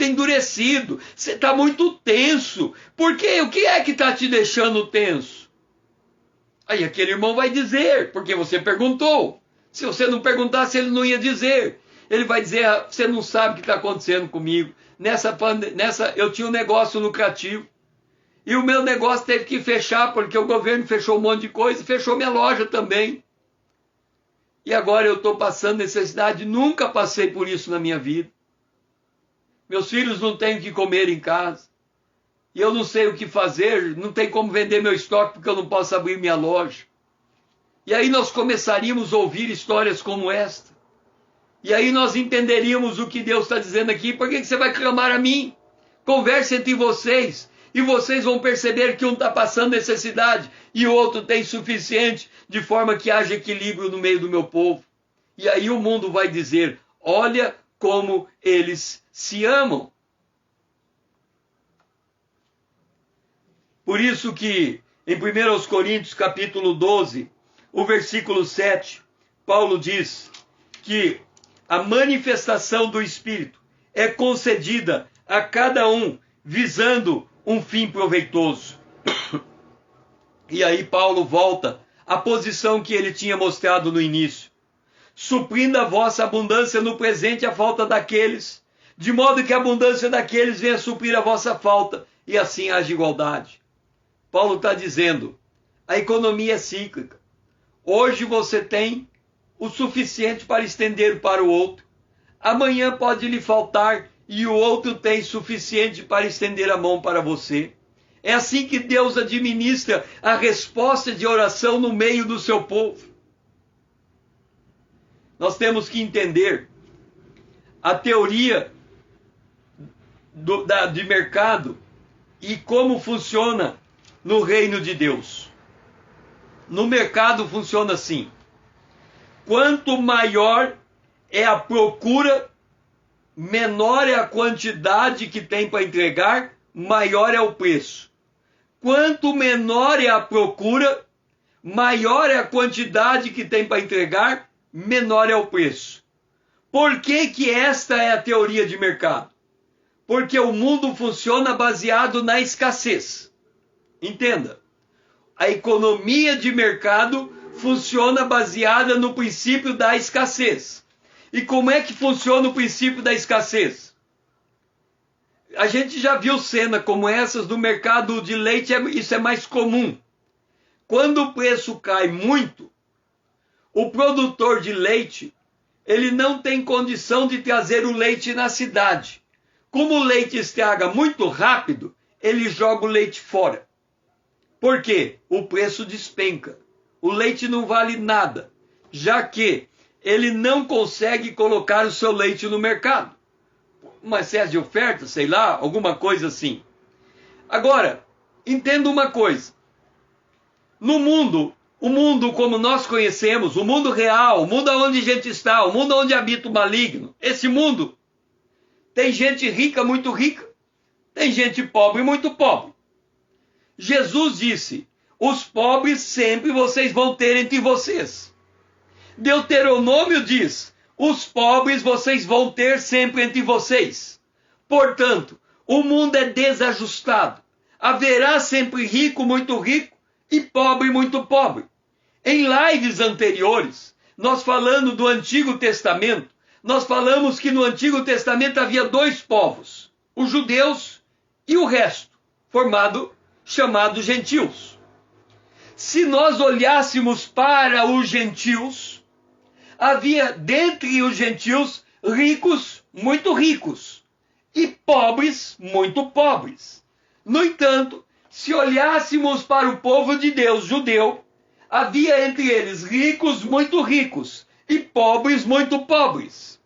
endurecido. Você está muito tenso. Por quê? O que é que está te deixando tenso? Aí aquele irmão vai dizer, porque você perguntou. Se você não perguntasse, ele não ia dizer. Ele vai dizer, você não sabe o que está acontecendo comigo. Nessa eu tinha um negócio lucrativo. E o meu negócio teve que fechar, porque o governo fechou um monte de coisa, fechou minha loja também. E agora eu estou passando necessidade, nunca passei por isso na minha vida. Meus filhos não têm o que comer em casa. E eu não sei o que fazer, não tem como vender meu estoque, porque eu não posso abrir minha loja. E aí nós começaríamos a ouvir histórias como esta. E aí nós entenderíamos o que Deus está dizendo aqui. Por que você vai clamar a mim? Converse entre vocês. E vocês vão perceber que um está passando necessidade e o outro tem suficiente, de forma que haja equilíbrio no meio do meu povo. E aí o mundo vai dizer, olha como eles se amam. Por isso que em 1 Coríntios capítulo 12, o versículo 7, Paulo diz que a manifestação do Espírito é concedida a cada um visando um fim proveitoso. E aí Paulo volta à posição que ele tinha mostrado no início. Suprindo a vossa abundância no presente a falta daqueles, de modo que a abundância daqueles venha suprir a vossa falta, e assim haja igualdade. Paulo está dizendo, a economia é cíclica. Hoje você tem o suficiente para estender para o outro. Amanhã pode lhe faltar e o outro tem suficiente para estender a mão para você. É assim que Deus administra a resposta de oração no meio do seu povo. Nós temos que entender a teoria de mercado e como funciona no reino de Deus. No mercado funciona assim. Quanto maior é a procura, menor é a quantidade que tem para entregar, maior é o preço. Quanto menor é a procura, maior é a quantidade que tem para entregar, menor é o preço. Por que que esta é a teoria de mercado? Porque o mundo funciona baseado na escassez. Entenda. A economia de mercado funciona baseada no princípio da escassez. E como é que funciona o princípio da escassez? A gente já viu cenas como essas no mercado de leite, isso é mais comum. Quando o preço cai muito, o produtor de leite, ele não tem condição de trazer o leite na cidade. Como o leite estraga muito rápido, ele joga o leite fora. Por quê? O preço despenca. O leite não vale nada, já que ele não consegue colocar o seu leite no mercado. Uma excesso de oferta, sei lá, alguma coisa assim. Agora, entenda uma coisa. No mundo, o mundo como nós conhecemos, o mundo real, o mundo onde a gente está, o mundo onde habita o maligno, esse mundo, tem gente rica, muito rica, tem gente pobre, muito pobre. Jesus disse, os pobres sempre vocês vão ter entre vocês. Deuteronômio diz, os pobres vocês vão ter sempre entre vocês. Portanto, o mundo é desajustado. Haverá sempre rico, muito rico, e pobre, muito pobre. Em lives anteriores, nós falando do Antigo Testamento, nós falamos que no Antigo Testamento havia dois povos, os judeus e o resto, chamados gentios. Se nós olhássemos para os gentios, havia dentre os gentios ricos, muito ricos, e pobres, muito pobres. No entanto, se olhássemos para o povo de Deus, judeu, havia entre eles ricos, muito ricos, e pobres, muito pobres.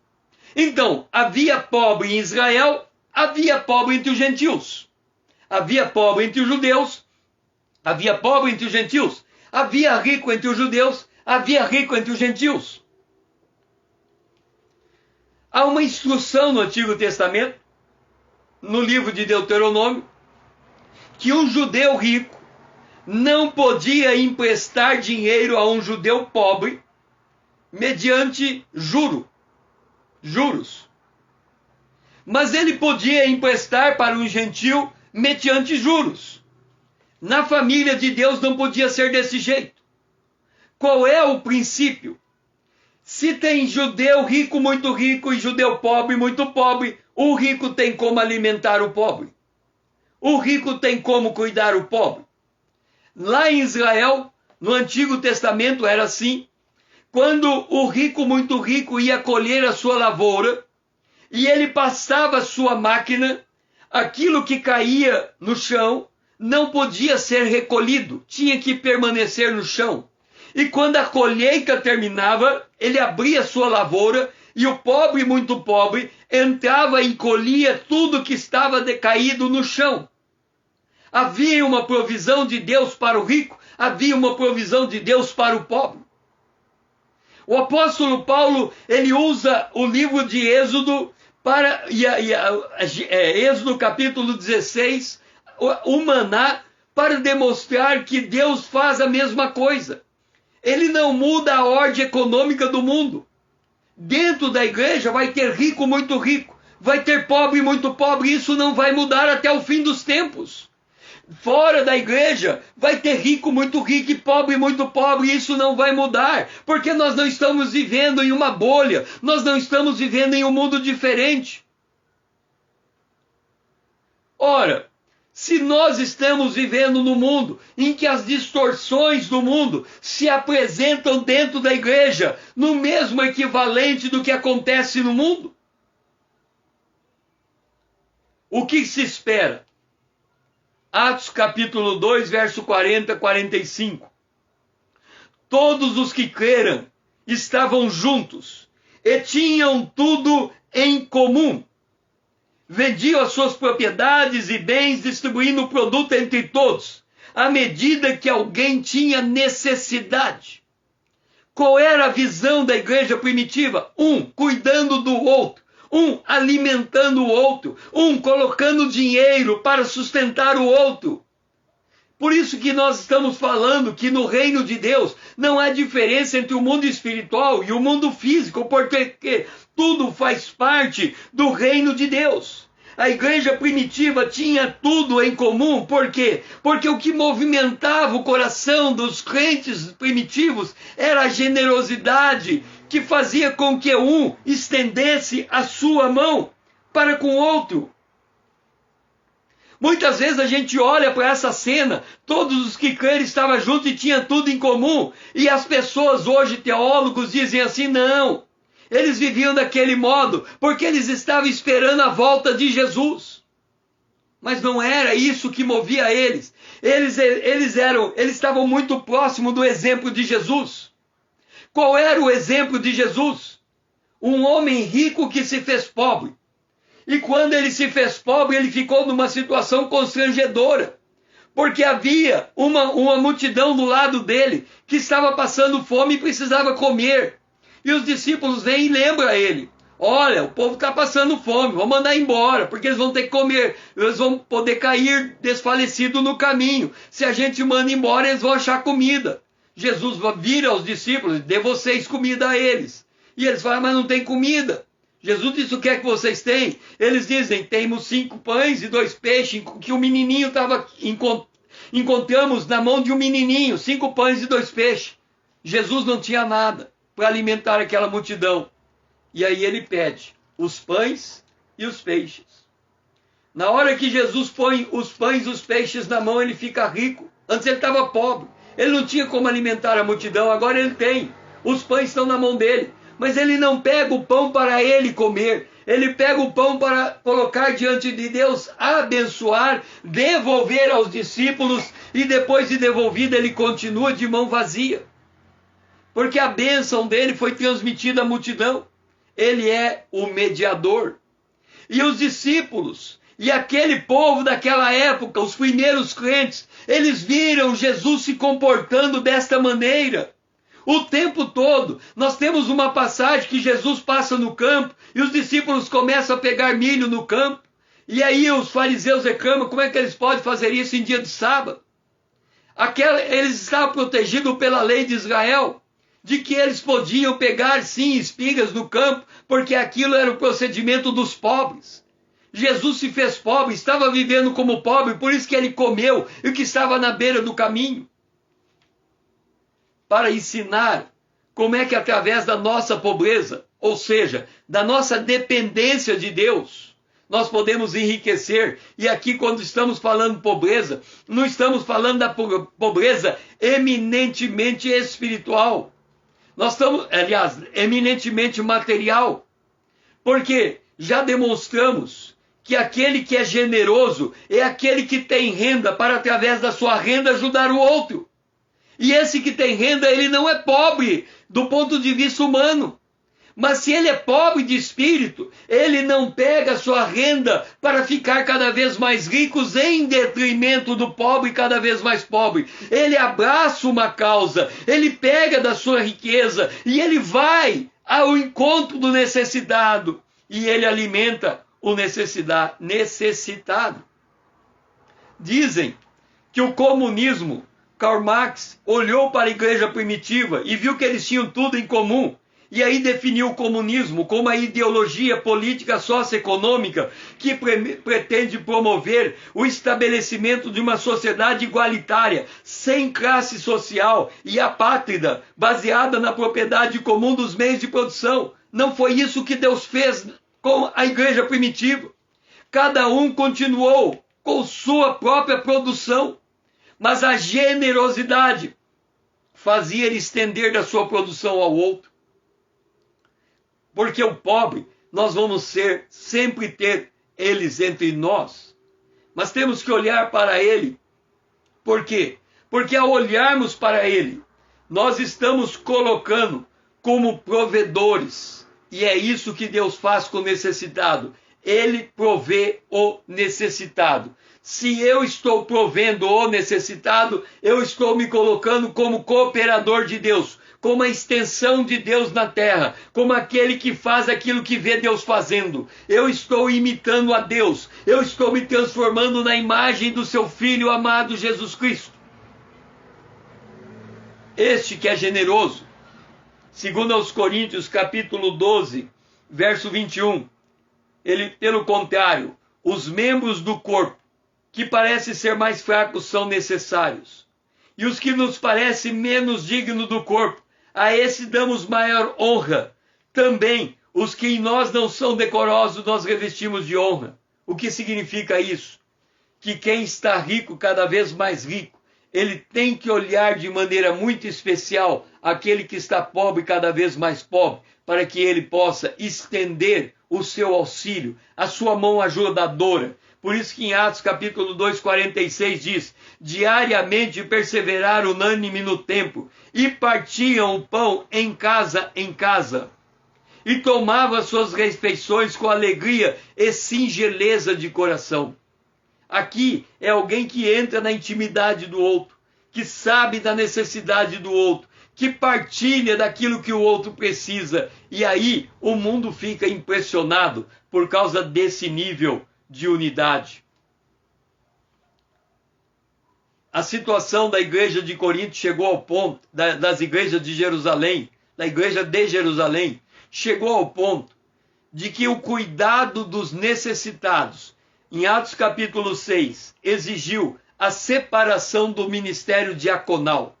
Então, havia pobre em Israel, havia pobre entre os gentios. Havia pobre entre os judeus, havia pobre entre os gentios. Havia rico entre os judeus, havia rico entre os gentios. Há uma instrução no Antigo Testamento, no livro de Deuteronômio, que um judeu rico não podia emprestar dinheiro a um judeu pobre mediante juros. Mas ele podia emprestar para um gentil mediante juros. Na família de Deus não podia ser desse jeito. Qual é o princípio? Se tem judeu rico muito rico e judeu pobre muito pobre, o rico tem como alimentar o pobre. O rico tem como cuidar o pobre. Lá em Israel, no Antigo Testamento era assim. Quando o rico muito rico ia colher a sua lavoura e ele passava a sua máquina, aquilo que caía no chão não podia ser recolhido, tinha que permanecer no chão. E quando a colheita terminava, ele abria sua lavoura e o pobre, muito pobre, entrava e colhia tudo que estava decaído no chão. Havia uma provisão de Deus para o rico, havia uma provisão de Deus para o pobre. O apóstolo Paulo, ele usa o livro de Êxodo, Êxodo capítulo 16, o maná, para demonstrar que Deus faz a mesma coisa. Ele não muda a ordem econômica do mundo. Dentro da igreja vai ter rico muito rico, vai ter pobre muito pobre, isso não vai mudar até o fim dos tempos. Fora da igreja vai ter rico muito rico e pobre muito pobre, isso não vai mudar, porque nós não estamos vivendo em uma bolha, nós não estamos vivendo em um mundo diferente. Ora, se nós estamos vivendo num mundo em que as distorções do mundo se apresentam dentro da igreja, no mesmo equivalente do que acontece no mundo, o que se espera? Atos capítulo 2, verso 40 a 45. Todos os que creram estavam juntos e tinham tudo em comum. Vendiam as suas propriedades e bens, distribuindo o produto entre todos, à medida que alguém tinha necessidade. Qual era a visão da igreja primitiva? Um cuidando do outro, um alimentando o outro, um colocando dinheiro para sustentar o outro. Por isso que nós estamos falando que no reino de Deus não há diferença entre o mundo espiritual e o mundo físico, porque tudo faz parte do reino de Deus. A igreja primitiva tinha tudo em comum, por quê? Porque o que movimentava o coração dos crentes primitivos era a generosidade, que fazia com que um estendesse a sua mão para com o outro. Muitas vezes a gente olha para essa cena, todos os que creram estavam juntos e tinham tudo em comum, e as pessoas hoje, teólogos, dizem assim, não, eles viviam daquele modo, porque eles estavam esperando a volta de Jesus. Mas não era isso que movia eles. Eles estavam muito próximos do exemplo de Jesus. Qual era o exemplo de Jesus? Um homem rico que se fez pobre. E quando ele se fez pobre, ele ficou numa situação constrangedora. Porque havia uma multidão do lado dele que estava passando fome e precisava comer. E os discípulos vêm e lembram a ele. Olha, o povo está passando fome, vamos mandar embora, porque eles vão ter que comer. Eles vão poder cair desfalecidos no caminho. Se a gente manda embora, eles vão achar comida. Jesus vira aos discípulos, dê vocês comida a eles. E eles falam, mas não tem comida. Jesus disse, o que é que vocês têm? Eles dizem, temos 5 pães e 2 peixes, que o menininho estava... Encontramos na mão de um menininho, 5 pães e 2 peixes. Jesus não tinha nada para alimentar aquela multidão. E aí ele pede os pães e os peixes. Na hora que Jesus põe os pães e os peixes na mão, ele fica rico. Antes ele estava pobre. Ele não tinha como alimentar a multidão, agora ele tem. Os pães estão na mão dele. Mas ele não pega o pão para ele comer. Ele pega o pão para colocar diante de Deus, abençoar, devolver aos discípulos. E depois de devolvido, ele continua de mão vazia. Porque a bênção dele foi transmitida à multidão. Ele é o mediador. E os discípulos, e aquele povo daquela época, os primeiros crentes, eles viram Jesus se comportando desta maneira. O tempo todo, nós temos uma passagem que Jesus passa no campo e os discípulos começam a pegar milho no campo. E aí os fariseus reclamam, como é que eles podem fazer isso em dia de sábado? Eles estavam protegidos pela lei de Israel, de que eles podiam pegar sim espigas no campo, porque aquilo era o procedimento dos pobres. Jesus se fez pobre, estava vivendo como pobre, por isso que ele comeu e o que estava na beira do caminho. Para ensinar como é que através da nossa pobreza, ou seja, da nossa dependência de Deus, nós podemos enriquecer. E aqui quando estamos falando pobreza, não estamos falando da pobreza eminentemente espiritual. Nós estamos, aliás, eminentemente material. Porque já demonstramos que aquele que é generoso é aquele que tem renda para através da sua renda ajudar o outro. E esse que tem renda, ele não é pobre do ponto de vista humano. Mas se ele é pobre de espírito, ele não pega a sua renda para ficar cada vez mais rico em detrimento do pobre cada vez mais pobre. Ele abraça uma causa, ele pega da sua riqueza e ele vai ao encontro do necessitado. E ele alimenta o necessitado. Dizem que o comunismo, Karl Marx olhou para a igreja primitiva e viu que eles tinham tudo em comum. E aí definiu o comunismo como a ideologia política socioeconômica que pretende promover o estabelecimento de uma sociedade igualitária, sem classe social e apátrida, baseada na propriedade comum dos meios de produção. Não foi isso que Deus fez com a igreja primitiva. Cada um continuou com sua própria produção. Mas a generosidade fazia ele estender da sua produção ao outro. Porque o pobre, nós vamos sempre ter eles entre nós. Mas temos que olhar para ele. Por quê? Porque ao olharmos para ele, nós estamos colocando como provedores. E é isso que Deus faz com o necessitado. Ele provê o necessitado. Se eu estou provendo o necessitado, eu estou me colocando como cooperador de Deus, como a extensão de Deus na terra, como aquele que faz aquilo que vê Deus fazendo. Eu estou imitando a Deus, eu estou me transformando na imagem do seu Filho amado Jesus Cristo. Este que é generoso, segundo aos Coríntios, capítulo 12, verso 21, ele, pelo contrário, os membros do corpo, que parecem ser mais fracos são necessários. E os que nos parecem menos dignos do corpo, a esse damos maior honra. Também os que em nós não são decorosos, nós revestimos de honra. O que significa isso? Que quem está rico, cada vez mais rico, ele tem que olhar de maneira muito especial aquele que está pobre, cada vez mais pobre, para que ele possa estender o seu auxílio, a sua mão ajudadora. Por isso que em Atos capítulo 2, 46 diz: diariamente perseverar unânime no templo, e partiam o pão em casa, e tomavam suas refeições com alegria e singeleza de coração. Aqui é alguém que entra na intimidade do outro, que sabe da necessidade do outro, que partilha daquilo que o outro precisa. E aí o mundo fica impressionado por causa desse nível de unidade. A situação da igreja de Corinto chegou ao ponto, das igrejas de Jerusalém, da igreja de Jerusalém, chegou ao ponto de que o cuidado dos necessitados, em Atos capítulo 6, exigiu a separação do ministério diaconal.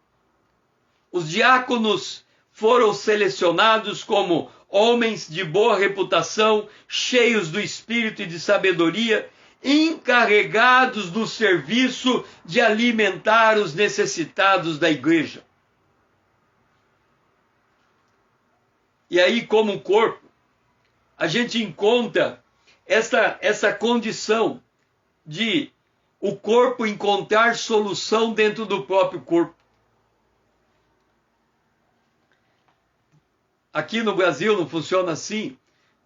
Os diáconos foram selecionados como homens de boa reputação, cheios do espírito e de sabedoria, encarregados do serviço de alimentar os necessitados da igreja. E aí, como corpo, a gente encontra essa condição de o corpo encontrar solução dentro do próprio corpo. Aqui no Brasil não funciona assim,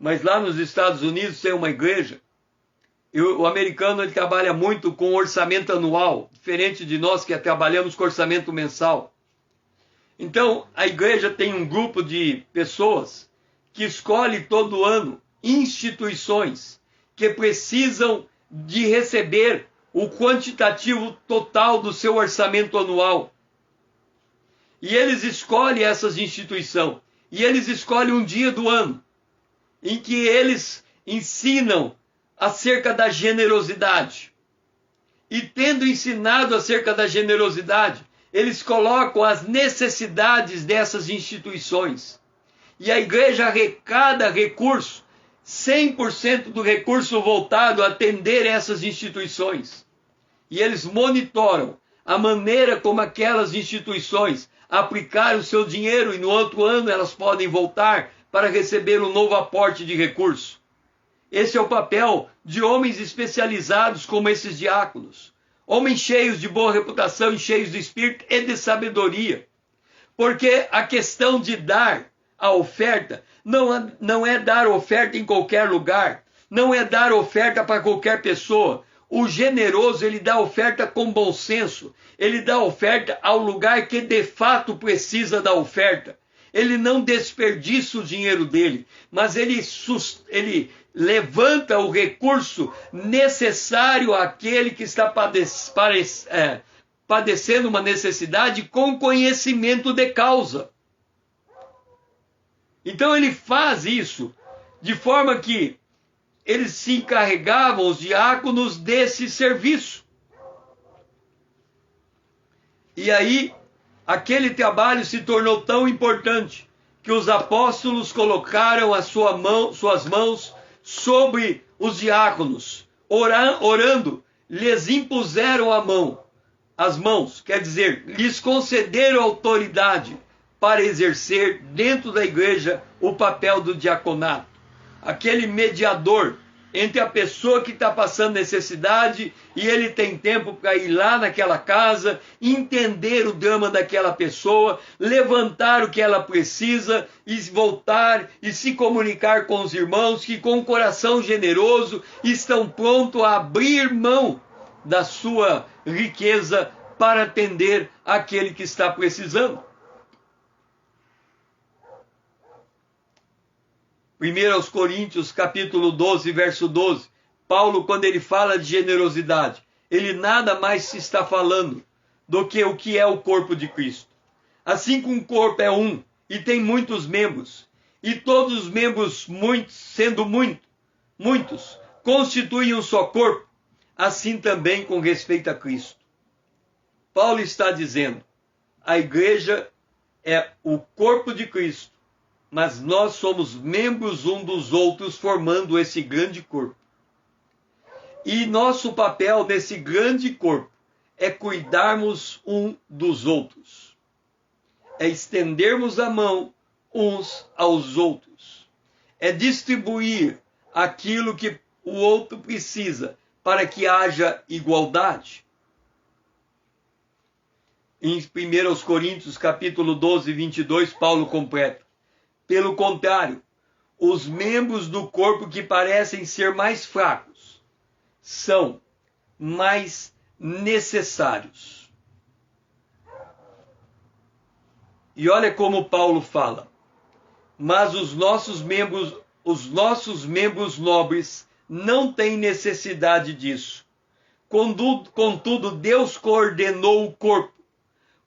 mas lá nos Estados Unidos tem uma igreja, e o americano ele trabalha muito com orçamento anual, diferente de nós que trabalhamos com orçamento mensal. Então, a igreja tem um grupo de pessoas que escolhe todo ano instituições que precisam de receber o quantitativo total do seu orçamento anual. E eles escolhem essas instituições. E eles escolhem um dia do ano em que eles ensinam acerca da generosidade. E tendo ensinado acerca da generosidade, eles colocam as necessidades dessas instituições. E a igreja arrecada recurso, 100% do recurso voltado a atender essas instituições. E eles monitoram a maneira como aquelas instituições aplicaram o seu dinheiro e no outro ano elas podem voltar para receber um novo aporte de recurso. Esse é o papel de homens especializados como esses diáconos. Homens cheios de boa reputação e cheios de espírito e de sabedoria. Porque a questão de dar a oferta não é dar oferta em qualquer lugar. Não é dar oferta para qualquer pessoa. O generoso, ele dá oferta com bom senso. Ele dá oferta ao lugar que de fato precisa da oferta. Ele não desperdiça o dinheiro dele, mas ele levanta o recurso necessário àquele que está padecendo uma necessidade com conhecimento de causa. Então ele faz isso de forma que eles se encarregavam, os diáconos, desse serviço. E aí, aquele trabalho se tornou tão importante que os apóstolos colocaram suas mãos sobre os diáconos, orando, lhes impuseram as mãos, quer dizer, lhes concederam autoridade para exercer dentro da igreja o papel do diaconato. Aquele mediador entre a pessoa que está passando necessidade e ele tem tempo para ir lá naquela casa, entender o drama daquela pessoa, levantar o que ela precisa e voltar e se comunicar com os irmãos que com um coração generoso estão prontos a abrir mão da sua riqueza para atender aquele que está precisando. 1 Coríntios, capítulo 12, verso 12. Paulo, quando ele fala de generosidade, ele nada mais se está falando do que o que é o corpo de Cristo. Assim como o corpo é um e tem muitos membros, e todos os membros, sendo muitos, constituem um só corpo, assim também com respeito a Cristo. Paulo está dizendo, a igreja é o corpo de Cristo, mas nós somos membros um dos outros, formando esse grande corpo. E nosso papel nesse grande corpo é cuidarmos um dos outros. É estendermos a mão uns aos outros. É distribuir aquilo que o outro precisa para que haja igualdade. Em 1 Coríntios, capítulo 12, 22, Paulo completa. Pelo contrário, os membros do corpo que parecem ser mais fracos são mais necessários. E olha como Paulo fala. Mas os nossos membros nobres não têm necessidade disso. Contudo, Deus coordenou o corpo,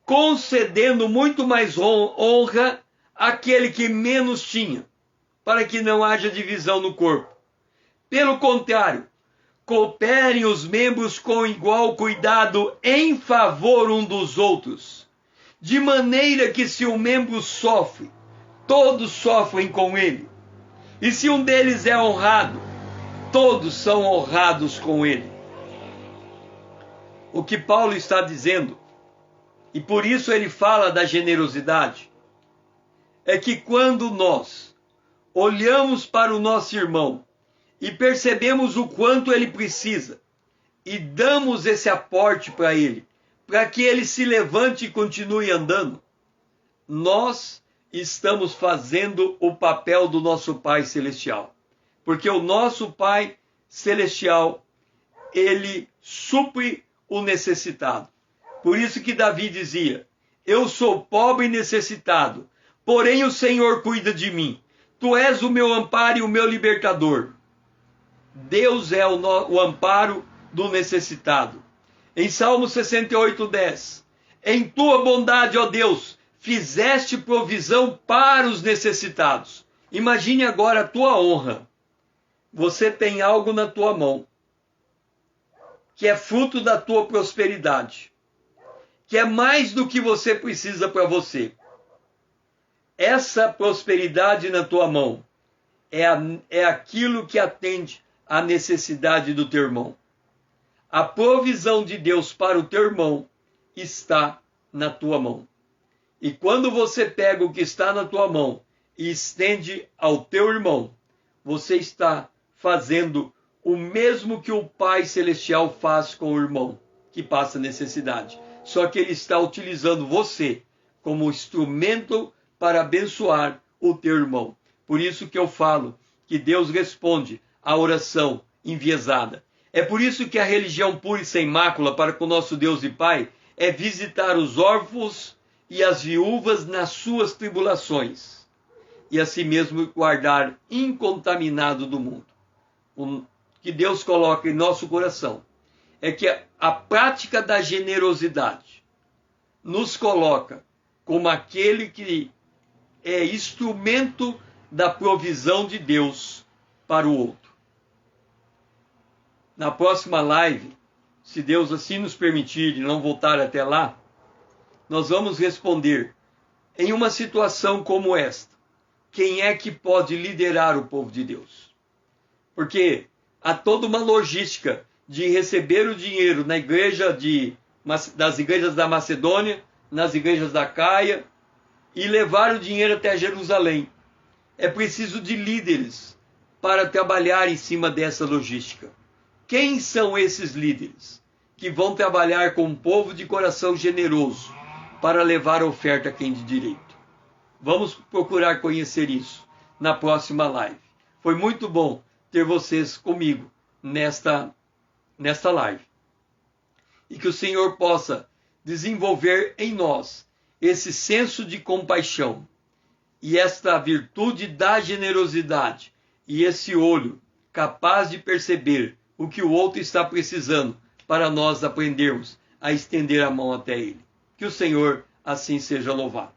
concedendo muito mais honra àquele que menos tinha, para que não haja divisão no corpo. Pelo contrário, cooperem os membros com igual cuidado em favor um dos outros, de maneira que se um membro sofre, todos sofrem com ele. E se um deles é honrado, todos são honrados com ele. O que Paulo está dizendo, e por isso ele fala da generosidade, é que quando nós olhamos para o nosso irmão e percebemos o quanto ele precisa e damos esse aporte para ele, para que ele se levante e continue andando, nós estamos fazendo o papel do nosso Pai Celestial. Porque o nosso Pai Celestial, ele supre o necessitado. Por isso que Davi dizia: eu sou pobre e necessitado, porém o Senhor cuida de mim. Tu és o meu amparo e o meu libertador. Deus é o amparo do necessitado. Em Salmo 68:10, em tua bondade, ó Deus, fizeste provisão para os necessitados. Imagine agora a tua honra. Você tem algo na tua mão, que é fruto da tua prosperidade, que é mais do que você precisa para você. Essa prosperidade na tua mão é aquilo que atende à necessidade do teu irmão. A provisão de Deus para o teu irmão está na tua mão. E quando você pega o que está na tua mão e estende ao teu irmão, você está fazendo o mesmo que o Pai Celestial faz com o irmão que passa necessidade. Só que ele está utilizando você como instrumento para abençoar o teu irmão. Por isso que eu falo que Deus responde à oração enviesada. É por isso que a religião pura e sem mácula para com nosso Deus e Pai é visitar os órfãos e as viúvas nas suas tribulações, e assim mesmo guardar incontaminado do mundo. O que Deus coloca em nosso coração é que a prática da generosidade nos coloca como aquele que é instrumento da provisão de Deus para o outro. Na próxima live, se Deus assim nos permitir e não voltar até lá, nós vamos responder, em uma situação como esta, quem é que pode liderar o povo de Deus? Porque há toda uma logística de receber o dinheiro na igreja das igrejas da Macedônia, nas igrejas da Caia, e levar o dinheiro até Jerusalém. É preciso de líderes para trabalhar em cima dessa logística. Quem são esses líderes que vão trabalhar com um povo de coração generoso para levar a oferta a quem de direito? Vamos procurar conhecer isso na próxima live. Foi muito bom ter vocês comigo nesta live. E que o Senhor possa desenvolver em nós esse senso de compaixão e esta virtude da generosidade e esse olho capaz de perceber o que o outro está precisando para nós aprendermos a estender a mão até ele. Que o Senhor assim seja louvado.